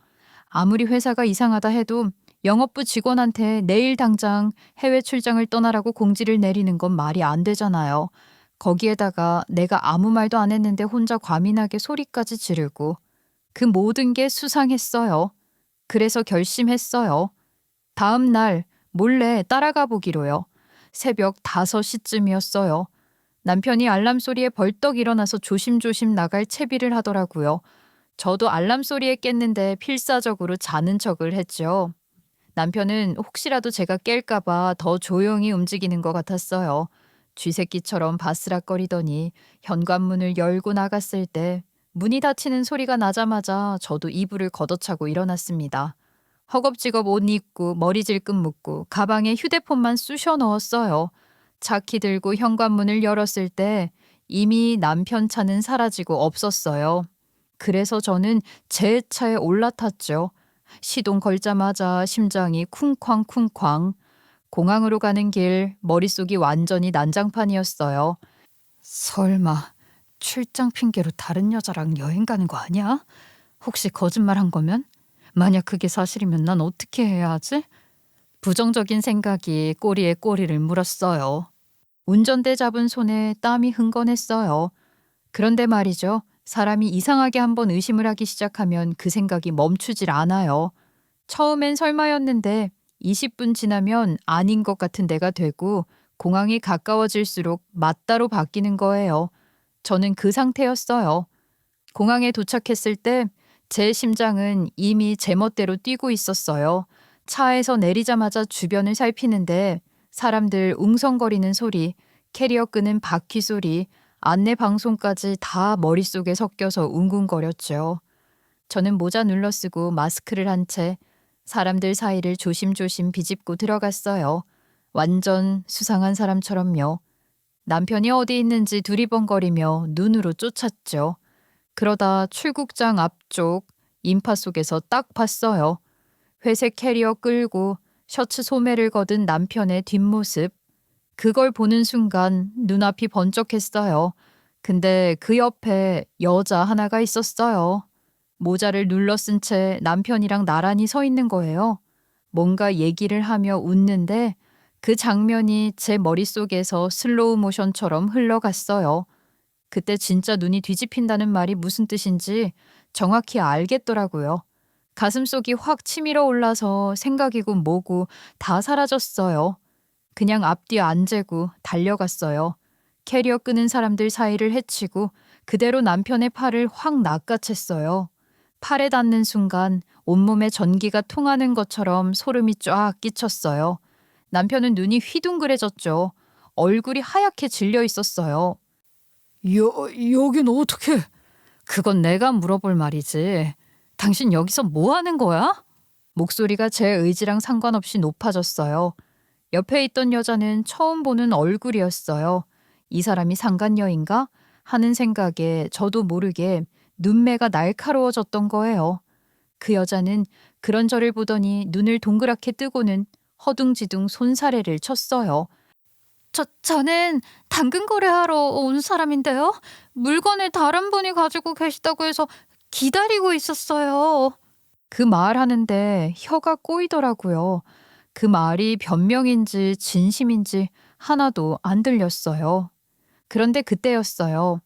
아무리 회사가 이상하다 해도 영업부 직원한테 내일 당장 해외 출장을 떠나라고 공지를 내리는 건 말이 안 되잖아요. 거기에다가 내가 아무 말도 안 했는데 혼자 과민하게 소리까지 지르고 그 모든 게 수상했어요. 그래서 결심했어요. 다음 날 몰래 따라가 보기로요. 새벽 5시쯤이었어요. 남편이 알람 소리에 벌떡 일어나서 조심조심 나갈 채비를 하더라고요. 저도 알람 소리에 깼는데 필사적으로 자는 척을 했죠. 남편은 혹시라도 제가 깰까봐 더 조용히 움직이는 것 같았어요. 쥐새끼처럼 바스락거리더니 현관문을 열고 나갔을 때 문이 닫히는 소리가 나자마자 저도 이불을 걷어차고 일어났습니다. 허겁지겁 옷 입고 머리 질끈 묶고 가방에 휴대폰만 쑤셔 넣었어요. 차키 들고 현관문을 열었을 때 이미 남편 차는 사라지고 없었어요. 그래서 저는 제 차에 올라탔죠. 시동 걸자마자 심장이 쿵쾅쿵쾅. 공항으로 가는 길 머릿속이 완전히 난장판이었어요. 설마 출장 핑계로 다른 여자랑 여행 가는 거 아니야? 혹시 거짓말한 거면? 만약 그게 사실이면 난 어떻게 해야 하지? 부정적인 생각이 꼬리에 꼬리를 물었어요. 운전대 잡은 손에 땀이 흥건했어요. 그런데 말이죠. 사람이 이상하게 한번 의심을 하기 시작하면 그 생각이 멈추질 않아요. 처음엔 설마였는데 20분 지나면 아닌 것 같은 데가 되고 공항이 가까워질수록 맞다로 바뀌는 거예요. 저는 그 상태였어요. 공항에 도착했을 때 제 심장은 이미 제멋대로 뛰고 있었어요. 차에서 내리자마자 주변을 살피는데 사람들 웅성거리는 소리, 캐리어 끄는 바퀴 소리, 안내 방송까지 다 머릿속에 섞여서 웅웅거렸죠. 저는 모자 눌러쓰고 마스크를 한 채 사람들 사이를 조심조심 비집고 들어갔어요. 완전 수상한 사람처럼요. 남편이 어디 있는지 두리번거리며 눈으로 쫓았죠. 그러다 출국장 앞쪽 인파 속에서 딱 봤어요. 회색 캐리어 끌고 셔츠 소매를 걷은 남편의 뒷모습. 그걸 보는 순간 눈앞이 번쩍했어요. 근데 그 옆에 여자 하나가 있었어요. 모자를 눌러 쓴 채 남편이랑 나란히 서 있는 거예요. 뭔가 얘기를 하며 웃는데 그 장면이 제 머릿속에서 슬로우 모션처럼 흘러갔어요. 그때 진짜 눈이 뒤집힌다는 말이 무슨 뜻인지 정확히 알겠더라고요. 가슴속이 확 치밀어 올라서 생각이고 뭐고 다 사라졌어요. 그냥 앞뒤 안 재고 달려갔어요. 캐리어 끄는 사람들 사이를 헤치고 그대로 남편의 팔을 확 낚아챘어요. 팔에 닿는 순간 온몸에 전기가 통하는 것처럼 소름이 쫙 끼쳤어요. 남편은 눈이 휘둥그레졌죠. 얼굴이 하얗게 질려 있었어요. 여긴 어떻게? 그건 내가 물어볼 말이지. 당신 여기서 뭐 하는 거야? 목소리가 제 의지랑 상관없이 높아졌어요. 옆에 있던 여자는 처음 보는 얼굴이었어요. 이 사람이 상간녀인가? 하는 생각에 저도 모르게 눈매가 날카로워졌던 거예요. 그 여자는 그런 저를 보더니 눈을 동그랗게 뜨고는 허둥지둥 손사래를 쳤어요. 저는 당근 거래하러 온 사람인데요. 물건을 다른 분이 가지고 계시다고 해서 기다리고 있었어요. 그 말 하는데 혀가 꼬이더라고요. 그 말이 변명인지 진심인지 하나도 안 들렸어요. 그런데 그때였어요.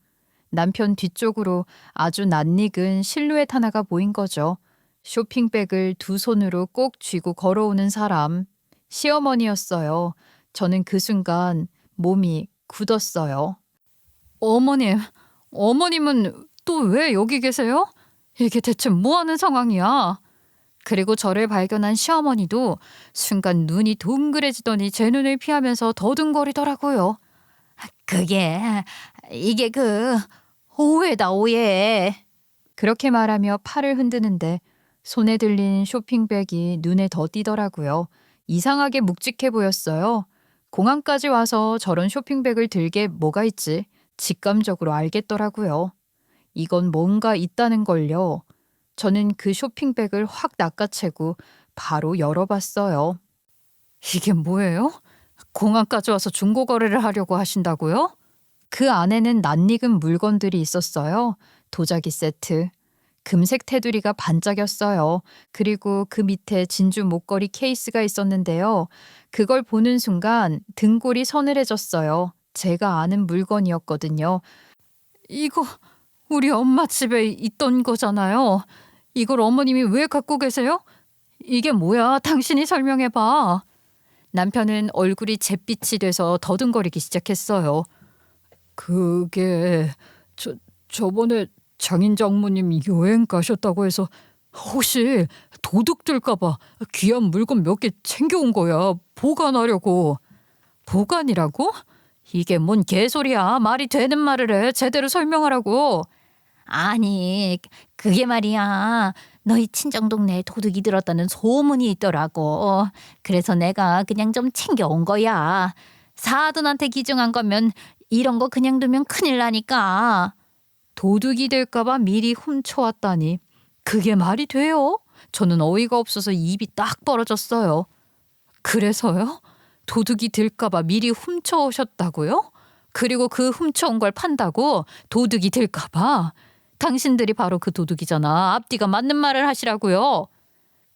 남편 뒤쪽으로 아주 낯익은 실루엣 하나가 보인 거죠. 쇼핑백을 두 손으로 꼭 쥐고 걸어오는 사람. 시어머니였어요. 저는 그 순간 몸이 굳었어요. 어머님은 또 왜 여기 계세요? 이게 대체 뭐 하는 상황이야? 그리고 저를 발견한 시어머니도 순간 눈이 동그래지더니 제 눈을 피하면서 더듬거리더라고요. 이게 오해다, 오해. 그렇게 말하며 팔을 흔드는데 손에 들린 쇼핑백이 눈에 더 띄더라고요. 이상하게 묵직해 보였어요. 공항까지 와서 저런 쇼핑백을 들게 뭐가 있지? 직감적으로 알겠더라고요. 이건 뭔가 있다는 걸요. 저는 그 쇼핑백을 확 낚아채고 바로 열어봤어요. 이게 뭐예요? 공항까지 와서 중고거래를 하려고 하신다고요? 그 안에는 낯익은 물건들이 있었어요. 도자기 세트, 금색 테두리가 반짝였어요. 그리고 그 밑에 진주 목걸이 케이스가 있었는데요. 그걸 보는 순간 등골이 서늘해졌어요. 제가 아는 물건이었거든요. 이거 우리 엄마 집에 있던 거잖아요. 이걸 어머님이 왜 갖고 계세요? 이게 뭐야? 당신이 설명해봐. 남편은 얼굴이 잿빛이 돼서 더듬거리기 시작했어요. 그게 저번에 장인 장모님 여행 가셨다고 해서 혹시 도둑 들까봐 귀한 물건 몇 개 챙겨온 거야. 보관하려고. 보관이라고? 이게 뭔 개소리야. 말이 되는 말을 해. 제대로 설명하라고. 아니, 그게 말이야. 너희 친정 동네에 도둑이 들었다는 소문이 있더라고. 그래서 내가 그냥 좀 챙겨온 거야. 사돈한테 기증한 거면 이런 거 그냥 두면 큰일 나니까. 도둑이 될까봐 미리 훔쳐왔다니. 그게 말이 돼요? 저는 어이가 없어서 입이 딱 벌어졌어요. 그래서요? 도둑이 될까봐 미리 훔쳐오셨다고요? 그리고 그 훔쳐온 걸 판다고? 도둑이 될까봐? 당신들이 바로 그 도둑이잖아. 앞뒤가 맞는 말을 하시라고요.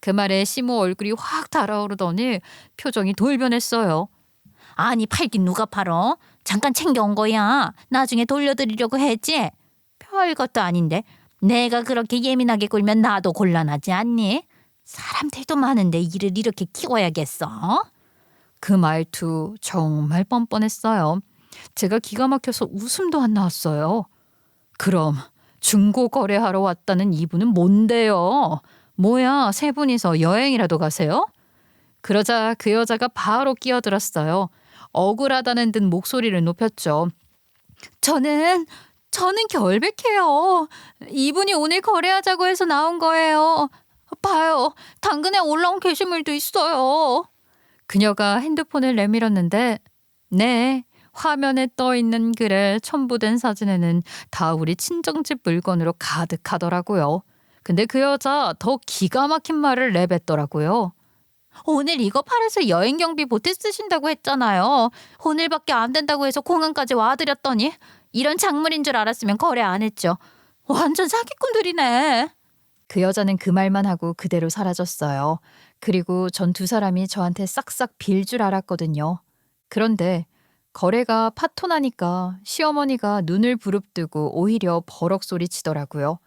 그 말에 시모 얼굴이 확 달아오르더니 표정이 돌변했어요. 아니, 팔긴 누가 팔어? 잠깐 챙겨온 거야. 나중에 돌려드리려고 했지. 별것도 아닌데 내가 그렇게 예민하게 굴면 나도 곤란하지 않니? 사람들도 많은데 일을 이렇게 키워야겠어? 그 말투 정말 뻔뻔했어요. 제가 기가 막혀서 웃음도 안 나왔어요. 그럼 중고 거래하러 왔다는 이분은 뭔데요? 뭐야, 세 분이서 여행이라도 가세요? 그러자 그 여자가 바로 끼어들었어요. 억울하다는 듯 목소리를 높였죠. 저는 결백해요. 이분이 오늘 거래하자고 해서 나온 거예요. 봐요. 당근에 올라온 게시물도 있어요. 그녀가 핸드폰을 내밀었는데 네, 화면에 떠 있는 글에 첨부된 사진에는 다 우리 친정집 물건으로 가득하더라고요. 근데 그 여자 더 기가 막힌 말을 내뱉더라고요. 오늘 이거 팔아서 여행 경비 보태 쓰신다고 했잖아요. 오늘밖에 안 된다고 해서 공항까지 와드렸더니 이런 작물인 줄 알았으면 거래 안 했죠. 완전 사기꾼들이네. 그 여자는 그 말만 하고 그대로 사라졌어요. 그리고 전 두 사람이 저한테 싹싹 빌 줄 알았거든요. 그런데 거래가 파토나니까 시어머니가 눈을 부릅뜨고 오히려 버럭 소리치더라고요.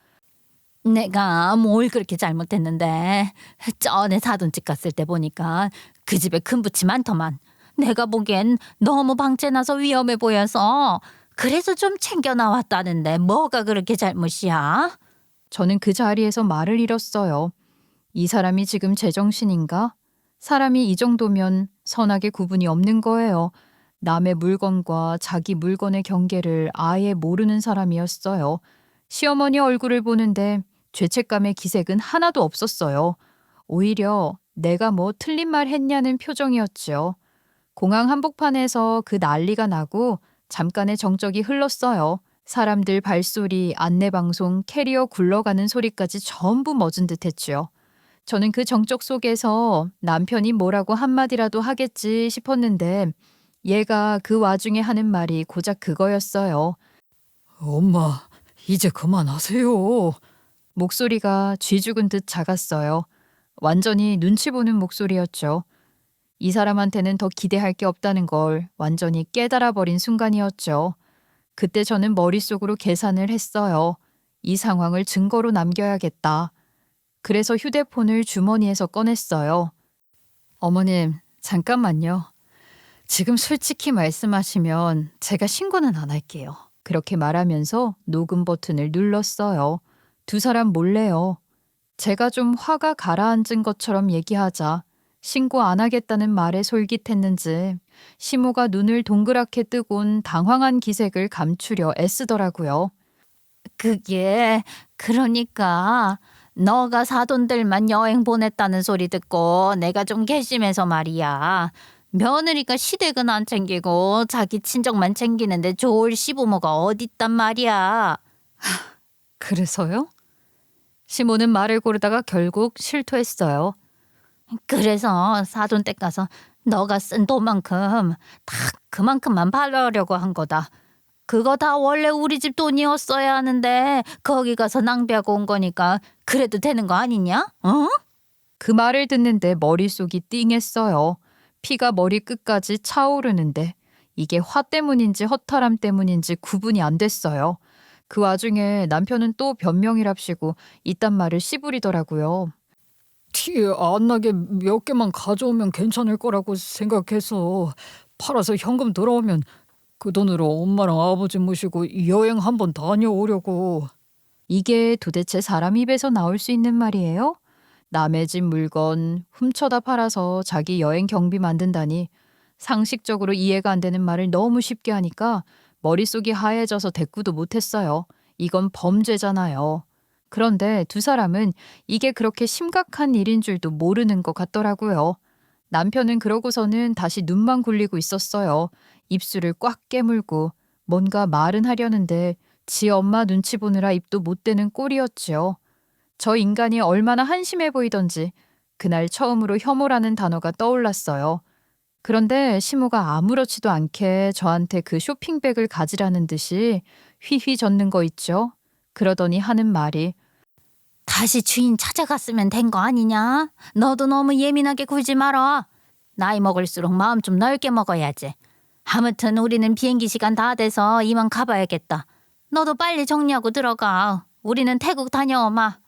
내가 뭘 그렇게 잘못했는데 전에 사돈집 갔을 때 보니까 그 집에 큰 붓이 많더만. 내가 보기엔 너무 방치해놔서 위험해 보여서 그래서 좀 챙겨 나왔다는데 뭐가 그렇게 잘못이야? 저는 그 자리에서 말을 잃었어요. 이 사람이 지금 제정신인가? 사람이 이 정도면 선악의 구분이 없는 거예요. 남의 물건과 자기 물건의 경계를 아예 모르는 사람이었어요. 시어머니 얼굴을 보는데 죄책감의 기색은 하나도 없었어요. 오히려 내가 뭐 틀린 말 했냐는 표정이었죠. 공항 한복판에서 그 난리가 나고 잠깐의 정적이 흘렀어요. 사람들 발소리, 안내방송, 캐리어 굴러가는 소리까지 전부 멎은 듯했죠. 저는 그 정적 속에서 남편이 뭐라고 한마디라도 하겠지 싶었는데 얘가 그 와중에 하는 말이 고작 그거였어요. 엄마, 이제 그만하세요. 목소리가 쥐 죽은 듯 작았어요. 완전히 눈치 보는 목소리였죠. 이 사람한테는 더 기대할 게 없다는 걸 완전히 깨달아 버린 순간이었죠. 그때 저는 머릿속으로 계산을 했어요. 이 상황을 증거로 남겨야겠다. 그래서 휴대폰을 주머니에서 꺼냈어요. 어머님, 잠깐만요. 지금 솔직히 말씀하시면 제가 신고는 안 할게요. 그렇게 말하면서 녹음 버튼을 눌렀어요. 두 사람 몰래요. 제가 좀 화가 가라앉은 것처럼 얘기하자 신고 안 하겠다는 말에 솔깃했는지 시모가 눈을 동그랗게 뜨곤 당황한 기색을 감추려 애쓰더라고요. 그게 그러니까 너가 사돈들만 여행 보냈다는 소리 듣고 내가 좀 괘씸해서 말이야. 며느리가 시댁은 안 챙기고 자기 친정만 챙기는데 좋을 시부모가 어딨단 말이야. 그래서요? 시모는 말을 고르다가 결국 실토했어요. 그래서 사돈댁 가서 너가 쓴 돈만큼 딱 그만큼만 받으려고 한 거다. 그거 다 원래 우리 집 돈이었어야 하는데 거기 가서 낭비하고 온 거니까 그래도 되는 거 아니냐? 어? 그 말을 듣는데 머릿속이 띵했어요. 피가 머리끝까지 차오르는데 이게 화 때문인지 허탈함 때문인지 구분이 안 됐어요. 그 와중에 남편은 또 변명이랍시고 이딴 말을 씨부리더라고요. 티 안 나게 몇 개만 가져오면 괜찮을 거라고 생각해서 팔아서 현금 돌아오면 그 돈으로 엄마랑 아버지 모시고 여행 한번 다녀오려고. 이게 도대체 사람 입에서 나올 수 있는 말이에요? 남의 집 물건 훔쳐다 팔아서 자기 여행 경비 만든다니 상식적으로 이해가 안 되는 말을 너무 쉽게 하니까 머릿속이 하얘져서 대꾸도 못했어요. 이건 범죄잖아요. 그런데 두 사람은 이게 그렇게 심각한 일인 줄도 모르는 것 같더라고요. 남편은 그러고서는 다시 눈만 굴리고 있었어요. 입술을 꽉 깨물고 뭔가 말은 하려는데 지 엄마 눈치 보느라 입도 못 대는 꼴이었지요. 저 인간이 얼마나 한심해 보이던지 그날 처음으로 혐오라는 단어가 떠올랐어요. 그런데 시모가 아무렇지도 않게 저한테 그 쇼핑백을 가지라는 듯이 휘휘 젓는 거 있죠. 그러더니 하는 말이 다시 주인 찾아갔으면 된 거 아니냐? 너도 너무 예민하게 굴지 마라. 나이 먹을수록 마음 좀 넓게 먹어야지. 아무튼 우리는 비행기 시간 다 돼서 이만 가봐야겠다. 너도 빨리 정리하고 들어가. 우리는 태국 다녀오마.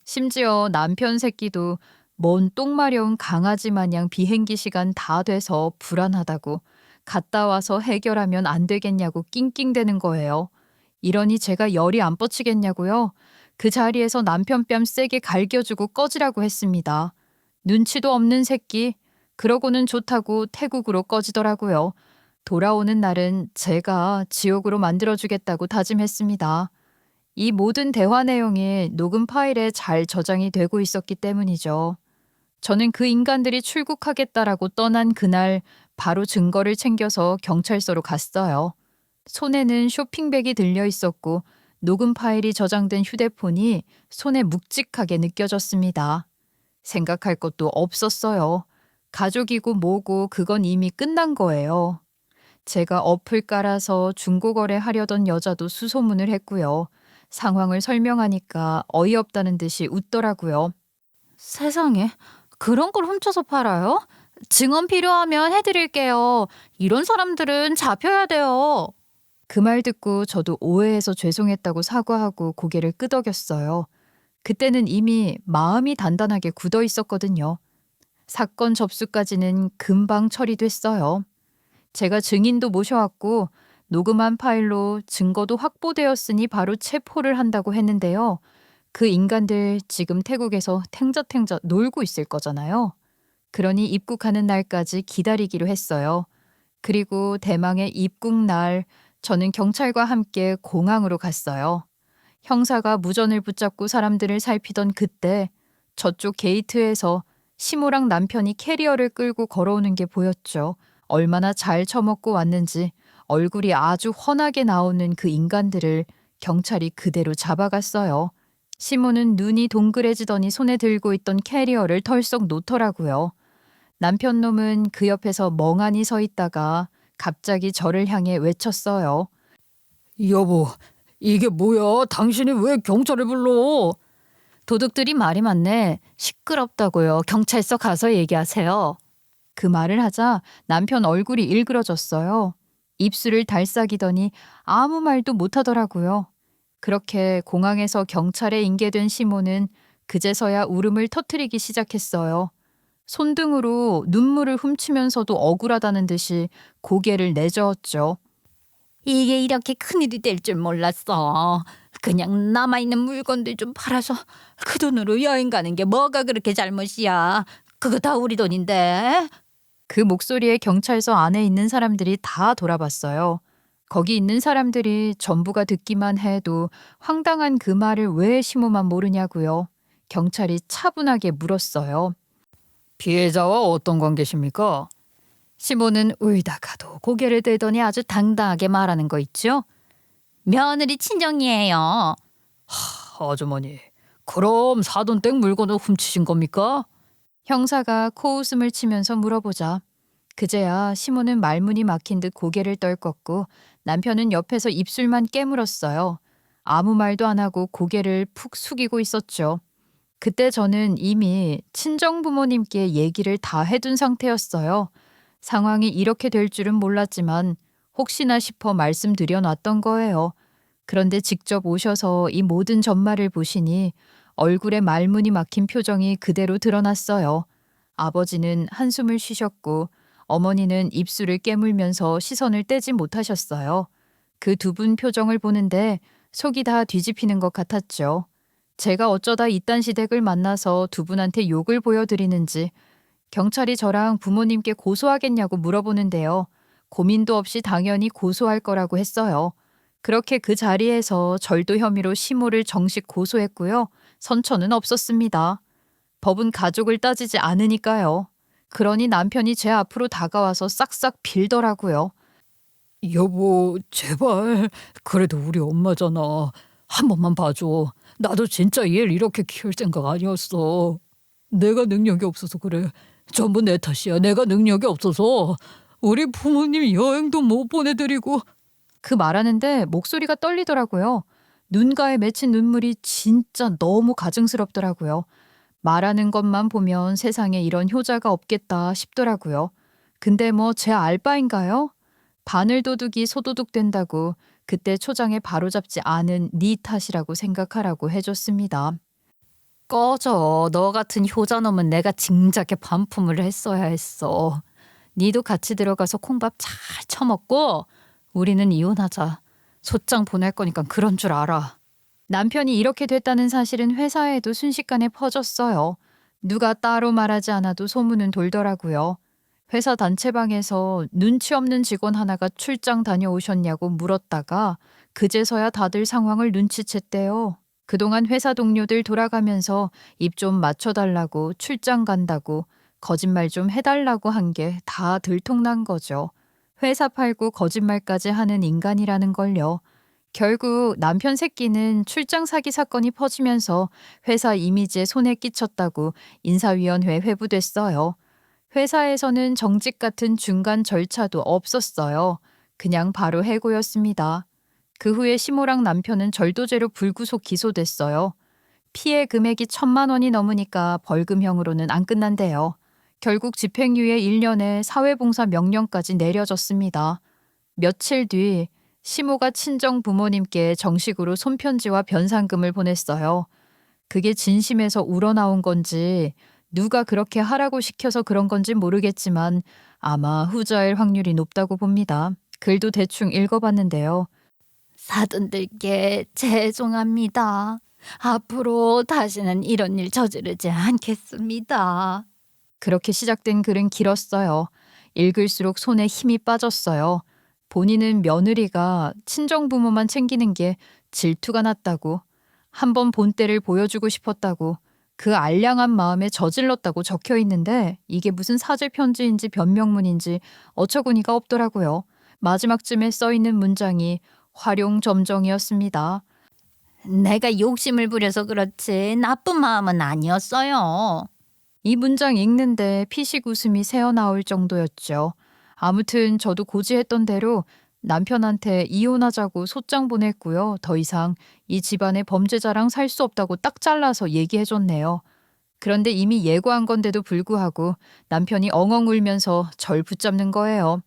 심지어 남편 새끼도 뭔 똥마려운 강아지 마냥 비행기 시간 다 돼서 불안하다고 갔다 와서 해결하면 안 되겠냐고 낑낑대는 거예요. 이러니 제가 열이 안 뻗치겠냐고요. 그 자리에서 남편 뺨 세게 갈겨주고 꺼지라고 했습니다. 눈치도 없는 새끼. 그러고는 좋다고 태국으로 꺼지더라고요. 돌아오는 날은 제가 지옥으로 만들어주겠다고 다짐했습니다. 이 모든 대화 내용이 녹음 파일에 잘 저장이 되고 있었기 때문이죠. 저는 그 인간들이 출국하겠다라고 떠난 그날 바로 증거를 챙겨서 경찰서로 갔어요. 손에는 쇼핑백이 들려 있었고 녹음 파일이 저장된 휴대폰이 손에 묵직하게 느껴졌습니다. 생각할 것도 없었어요. 가족이고 뭐고 그건 이미 끝난 거예요. 제가 어플 깔아서 중고거래 하려던 여자도 수소문을 했고요. 상황을 설명하니까 어이없다는 듯이 웃더라고요. 세상에, 그런 걸 훔쳐서 팔아요? 증언 필요하면 해드릴게요. 이런 사람들은 잡혀야 돼요. 그 말 듣고 저도 오해해서 죄송했다고 사과하고 고개를 끄덕였어요. 그때는 이미 마음이 단단하게 굳어 있었거든요. 사건 접수까지는 금방 처리됐어요. 제가 증인도 모셔왔고 녹음한 파일로 증거도 확보되었으니 바로 체포를 한다고 했는데요. 그 인간들 지금 태국에서 탱저탱저 놀고 있을 거잖아요. 그러니 입국하는 날까지 기다리기로 했어요. 그리고 대망의 입국 날 저는 경찰과 함께 공항으로 갔어요. 형사가 무전을 붙잡고 사람들을 살피던 그때 저쪽 게이트에서 시모랑 남편이 캐리어를 끌고 걸어오는 게 보였죠. 얼마나 잘 처먹고 왔는지 얼굴이 아주 훤하게 나오는 그 인간들을 경찰이 그대로 잡아갔어요. 시모는 눈이 동그래지더니 손에 들고 있던 캐리어를 털썩 놓더라고요. 남편 놈은 그 옆에서 멍하니 서 있다가 갑자기 저를 향해 외쳤어요. 여보, 이게 뭐야? 당신이 왜 경찰을 불러? 도둑들이 말이 많네. 시끄럽다고요. 경찰서 가서 얘기하세요. 그 말을 하자 남편 얼굴이 일그러졌어요. 입술을 달싹이더니 아무 말도 못하더라고요. 그렇게 공항에서 경찰에 인계된 시모는 그제서야 울음을 터뜨리기 시작했어요. 손등으로 눈물을 훔치면서도 억울하다는 듯이 고개를 내저었죠. 이게 이렇게 큰일이 될 줄 몰랐어. 그냥 남아있는 물건들 좀 팔아서 그 돈으로 여행 가는 게 뭐가 그렇게 잘못이야. 그거 다 우리 돈인데. 그 목소리에 경찰서 안에 있는 사람들이 다 돌아봤어요. 거기 있는 사람들이 전부가 듣기만 해도 황당한 그 말을 왜 시모만 모르냐고요. 경찰이 차분하게 물었어요. 피해자와 어떤 관계십니까? 시모는 울다가도 고개를 들더니 아주 당당하게 말하는 거 있죠. 며느리 친정이에요. 아주머니. 그럼 사돈 댁 물건을 훔치신 겁니까? 형사가 코웃음을 치면서 물어보자 그제야 시모는 말문이 막힌 듯 고개를 떨궜고 남편은 옆에서 입술만 깨물었어요. 아무 말도 안 하고 고개를 푹 숙이고 있었죠. 그때 저는 이미 친정 부모님께 얘기를 다 해둔 상태였어요. 상황이 이렇게 될 줄은 몰랐지만 혹시나 싶어 말씀드려 놨던 거예요. 그런데 직접 오셔서 이 모든 전말을 보시니 얼굴에 말문이 막힌 표정이 그대로 드러났어요. 아버지는 한숨을 쉬셨고 어머니는 입술을 깨물면서 시선을 떼지 못하셨어요. 그 두 분 표정을 보는데 속이 다 뒤집히는 것 같았죠. 제가 어쩌다 이딴 시댁을 만나서 두 분한테 욕을 보여드리는지 경찰이 저랑 부모님께 고소하겠냐고 물어보는데요. 고민도 없이 당연히 고소할 거라고 했어요. 그렇게 그 자리에서 절도 혐의로 시모를 정식 고소했고요. 선처는 없었습니다. 법은 가족을 따지지 않으니까요. 그러니 남편이 제 앞으로 다가와서 싹싹 빌더라고요. 여보, 제발. 그래도 우리 엄마잖아. 한 번만 봐줘. 나도 진짜 얘를 이렇게 키울 생각 아니었어. 내가 능력이 없어서 그래. 전부 내 탓이야. 내가 능력이 없어서. 우리 부모님 여행도 못 보내드리고. 그 말하는데 목소리가 떨리더라고요. 눈가에 맺힌 눈물이 진짜 너무 가증스럽더라고요. 말하는 것만 보면 세상에 이런 효자가 없겠다 싶더라고요. 근데 뭐 제 알바인가요? 바늘도둑이 소도둑 된다고 그때 초장에 바로잡지 않은 네 탓이라고 생각하라고 해줬습니다. 꺼져. 너 같은 효자놈은 내가 징작에 반품을 했어야 했어. 니도 같이 들어가서 콩밥 잘 처먹고 우리는 이혼하자. 소장 보낼 거니까 그런 줄 알아. 남편이 이렇게 됐다는 사실은 회사에도 순식간에 퍼졌어요. 누가 따로 말하지 않아도 소문은 돌더라고요. 회사 단체방에서 눈치 없는 직원 하나가 출장 다녀오셨냐고 물었다가 그제서야 다들 상황을 눈치챘대요. 그동안 회사 동료들 돌아가면서 입 좀 맞춰달라고 출장 간다고 거짓말 좀 해달라고 한 게 다 들통난 거죠. 회사 팔고 거짓말까지 하는 인간이라는 걸요. 결국 남편 새끼는 출장 사기 사건이 퍼지면서 회사 이미지에 손해 끼쳤다고 인사위원회 회부됐어요. 회사에서는 정직 같은 중간 절차도 없었어요. 그냥 바로 해고였습니다. 그 후에 시모랑 남편은 절도죄로 불구속 기소됐어요. 피해 금액이 1,000만 원이 넘으니까 벌금형으로는 안 끝난대요. 결국 집행유예 1년에 사회봉사 명령까지 내려졌습니다. 며칠 뒤 시모가 친정 부모님께 정식으로 손편지와 변상금을 보냈어요. 그게 진심에서 우러나온 건지 누가 그렇게 하라고 시켜서 그런 건지 모르겠지만 아마 후자일 확률이 높다고 봅니다. 글도 대충 읽어봤는데요. 사돈들께 죄송합니다. 앞으로 다시는 이런 일 저지르지 않겠습니다. 그렇게 시작된 글은 길었어요. 읽을수록 손에 힘이 빠졌어요. 본인은 며느리가 친정부모만 챙기는 게 질투가 났다고, 한번 본때를 보여주고 싶었다고, 그 알량한 마음에 저질렀다고 적혀 있는데 이게 무슨 사죄 편지인지 변명문인지 어처구니가 없더라고요. 마지막쯤에 써 있는 문장이 활용점정이었습니다. 내가 욕심을 부려서 그렇지 나쁜 마음은 아니었어요. 이 문장 읽는데 피식 웃음이 새어나올 정도였죠. 아무튼 저도 고지했던 대로 남편한테 이혼하자고 소장 보냈고요. 더 이상 이 집안의 범죄자랑 살 수 없다고 딱 잘라서 얘기해줬네요. 그런데 이미 예고한 건데도 불구하고 남편이 엉엉 울면서 절 붙잡는 거예요.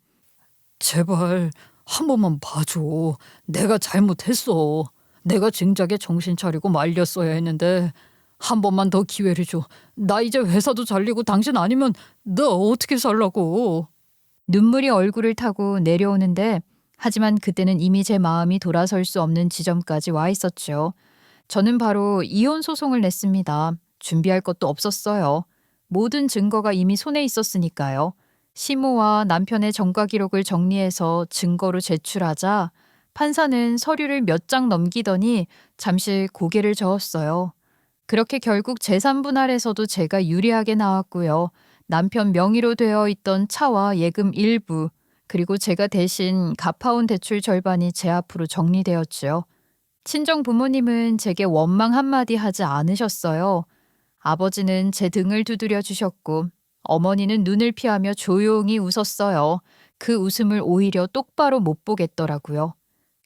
제발 한 번만 봐줘. 내가 잘못했어. 내가 진작에 정신 차리고 말렸어야 했는데 한 번만 더 기회를 줘. 나 이제 회사도 잘리고 당신 아니면 나 어떻게 살라고. 눈물이 얼굴을 타고 내려오는데 하지만 그때는 이미 제 마음이 돌아설 수 없는 지점까지 와 있었죠. 저는 바로 이혼 소송을 냈습니다. 준비할 것도 없었어요. 모든 증거가 이미 손에 있었으니까요. 시모와 남편의 전과 기록을 정리해서 증거로 제출하자 판사는 서류를 몇 장 넘기더니 잠시 고개를 저었어요. 그렇게 결국 재산 분할에서도 제가 유리하게 나왔고요. 남편 명의로 되어 있던 차와 예금 일부, 그리고 제가 대신 갚아온 대출 절반이 제 앞으로 정리되었지요. 친정 부모님은 제게 원망 한마디 하지 않으셨어요. 아버지는 제 등을 두드려 주셨고 어머니는 눈을 피하며 조용히 웃었어요. 그 웃음을 오히려 똑바로 못 보겠더라고요.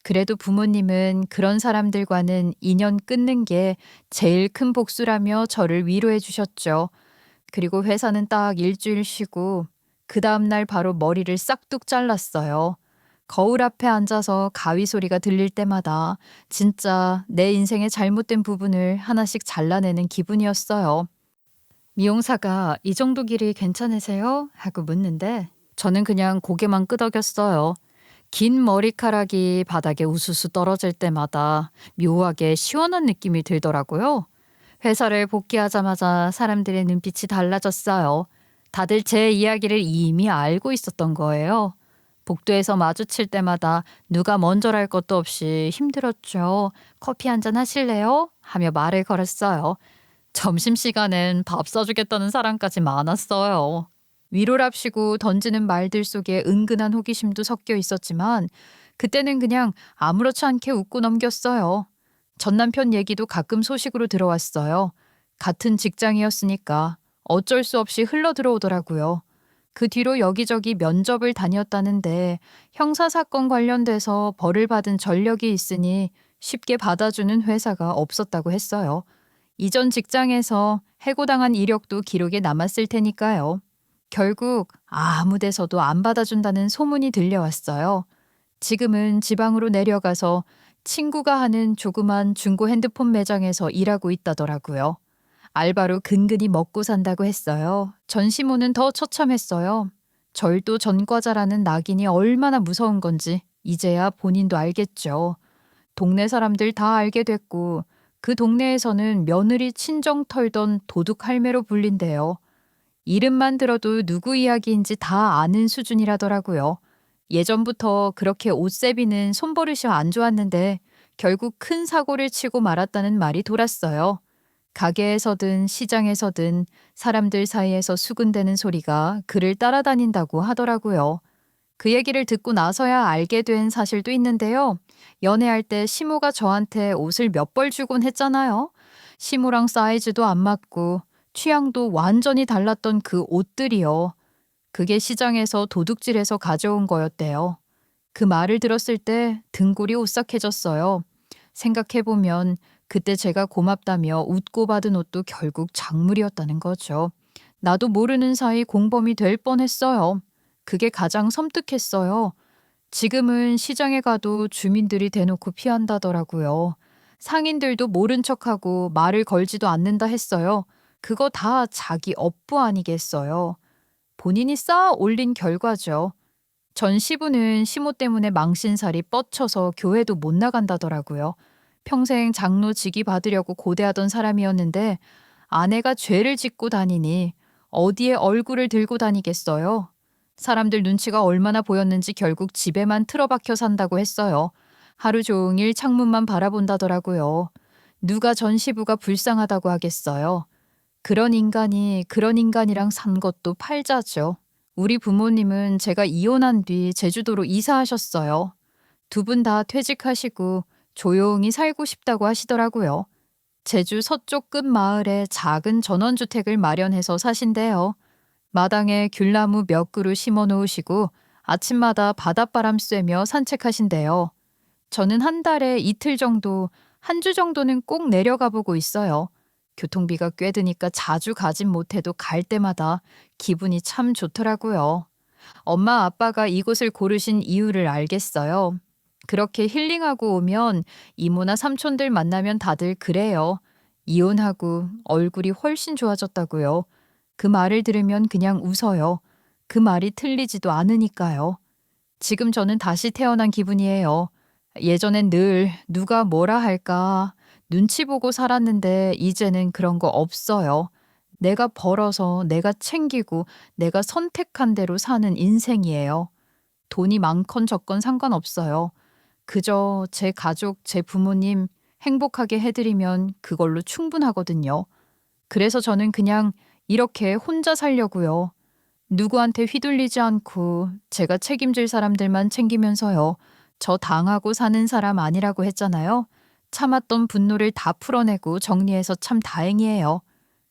그래도 부모님은 그런 사람들과는 인연 끊는 게 제일 큰 복수라며 저를 위로해 주셨죠. 그리고 회사는 딱 일주일 쉬고 그 다음날 바로 머리를 싹둑 잘랐어요. 거울 앞에 앉아서 가위 소리가 들릴 때마다 진짜 내 인생의 잘못된 부분을 하나씩 잘라내는 기분이었어요. 미용사가 이 정도 길이 괜찮으세요? 하고 묻는데 저는 그냥 고개만 끄덕였어요. 긴 머리카락이 바닥에 우수수 떨어질 때마다 묘하게 시원한 느낌이 들더라고요. 회사를 복귀하자마자 사람들의 눈빛이 달라졌어요. 다들 제 이야기를 이미 알고 있었던 거예요. 복도에서 마주칠 때마다 누가 먼저랄 것도 없이 힘들었죠. 커피 한잔 하실래요? 하며 말을 걸었어요. 점심시간엔 밥 사주겠다는 사람까지 많았어요. 위로랍시고 던지는 말들 속에 은근한 호기심도 섞여 있었지만 그때는 그냥 아무렇지 않게 웃고 넘겼어요. 전 남편 얘기도 가끔 소식으로 들어왔어요. 같은 직장이었으니까 어쩔 수 없이 흘러 들어오더라고요. 그 뒤로 여기저기 면접을 다녔다는데 형사사건 관련돼서 벌을 받은 전력이 있으니 쉽게 받아주는 회사가 없었다고 했어요. 이전 직장에서 해고당한 이력도 기록에 남았을 테니까요. 결국 아무 데서도 안 받아준다는 소문이 들려왔어요. 지금은 지방으로 내려가서 친구가 하는 조그만 중고 핸드폰 매장에서 일하고 있다더라고요. 알바로 근근히 먹고 산다고 했어요. 전시모는 더 처참했어요. 절도 전과자라는 낙인이 얼마나 무서운 건지 이제야 본인도 알겠죠. 동네 사람들 다 알게 됐고 그 동네에서는 며느리 친정 털던 도둑 할매로 불린대요. 이름만 들어도 누구 이야기인지 다 아는 수준이라더라고요. 예전부터 그렇게 옷세비는 손버릇이 안 좋았는데 결국 큰 사고를 치고 말았다는 말이 돌았어요. 가게에서든 시장에서든 사람들 사이에서 수군대는 소리가 그를 따라다닌다고 하더라고요. 그 얘기를 듣고 나서야 알게 된 사실도 있는데요. 연애할 때 시모가 저한테 옷을 몇 벌 주곤 했잖아요. 시모랑 사이즈도 안 맞고 취향도 완전히 달랐던 그 옷들이요. 그게 시장에서 도둑질해서 가져온 거였대요. 그 말을 들었을 때 등골이 오싹해졌어요. 생각해보면 그때 제가 고맙다며 웃고 받은 옷도 결국 작물이었다는 거죠. 나도 모르는 사이 공범이 될 뻔했어요. 그게 가장 섬뜩했어요. 지금은 시장에 가도 주민들이 대놓고 피한다더라고요. 상인들도 모른 척하고 말을 걸지도 않는다 했어요. 그거 다 자기 업보 아니겠어요. 본인이 쌓아 올린 결과죠. 전 시부는 시모 때문에 망신살이 뻗쳐서 교회도 못 나간다더라고요. 평생 장로 직위 받으려고 고대하던 사람이었는데 아내가 죄를 짓고 다니니 어디에 얼굴을 들고 다니겠어요. 사람들 눈치가 얼마나 보였는지 결국 집에만 틀어박혀 산다고 했어요. 하루 종일 창문만 바라본다더라고요. 누가 전 시부가 불쌍하다고 하겠어요. 그런 인간이 그런 인간이랑 산 것도 팔자죠. 우리 부모님은 제가 이혼한 뒤 제주도로 이사하셨어요. 두 분 다 퇴직하시고 조용히 살고 싶다고 하시더라고요. 제주 서쪽 끝 마을에 작은 전원주택을 마련해서 사신대요. 마당에 귤나무 몇 그루 심어 놓으시고 아침마다 바닷바람 쐬며 산책하신대요. 저는 한 달에 이틀 정도, 한 주 정도는 꼭 내려가 보고 있어요. 교통비가 꽤 드니까 자주 가진 못해도 갈 때마다 기분이 참 좋더라고요. 엄마 아빠가 이곳을 고르신 이유를 알겠어요. 그렇게 힐링하고 오면 이모나 삼촌들 만나면 다들 그래요. 이혼하고 얼굴이 훨씬 좋아졌다고요. 그 말을 들으면 그냥 웃어요. 그 말이 틀리지도 않으니까요. 지금 저는 다시 태어난 기분이에요. 예전엔 늘 누가 뭐라 할까 눈치 보고 살았는데 이제는 그런 거 없어요. 내가 벌어서 내가 챙기고 내가 선택한 대로 사는 인생이에요. 돈이 많건 적건 상관없어요. 그저 제 가족, 제 부모님 행복하게 해드리면 그걸로 충분하거든요. 그래서 저는 그냥 이렇게 혼자 살려고요. 누구한테 휘둘리지 않고 제가 책임질 사람들만 챙기면서요. 저 당하고 사는 사람 아니라고 했잖아요. 참았던 분노를 다 풀어내고 정리해서 참 다행이에요.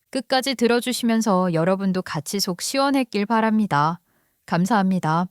끝까지 들어주시면서 여러분도 같이 속 시원했길 바랍니다. 감사합니다.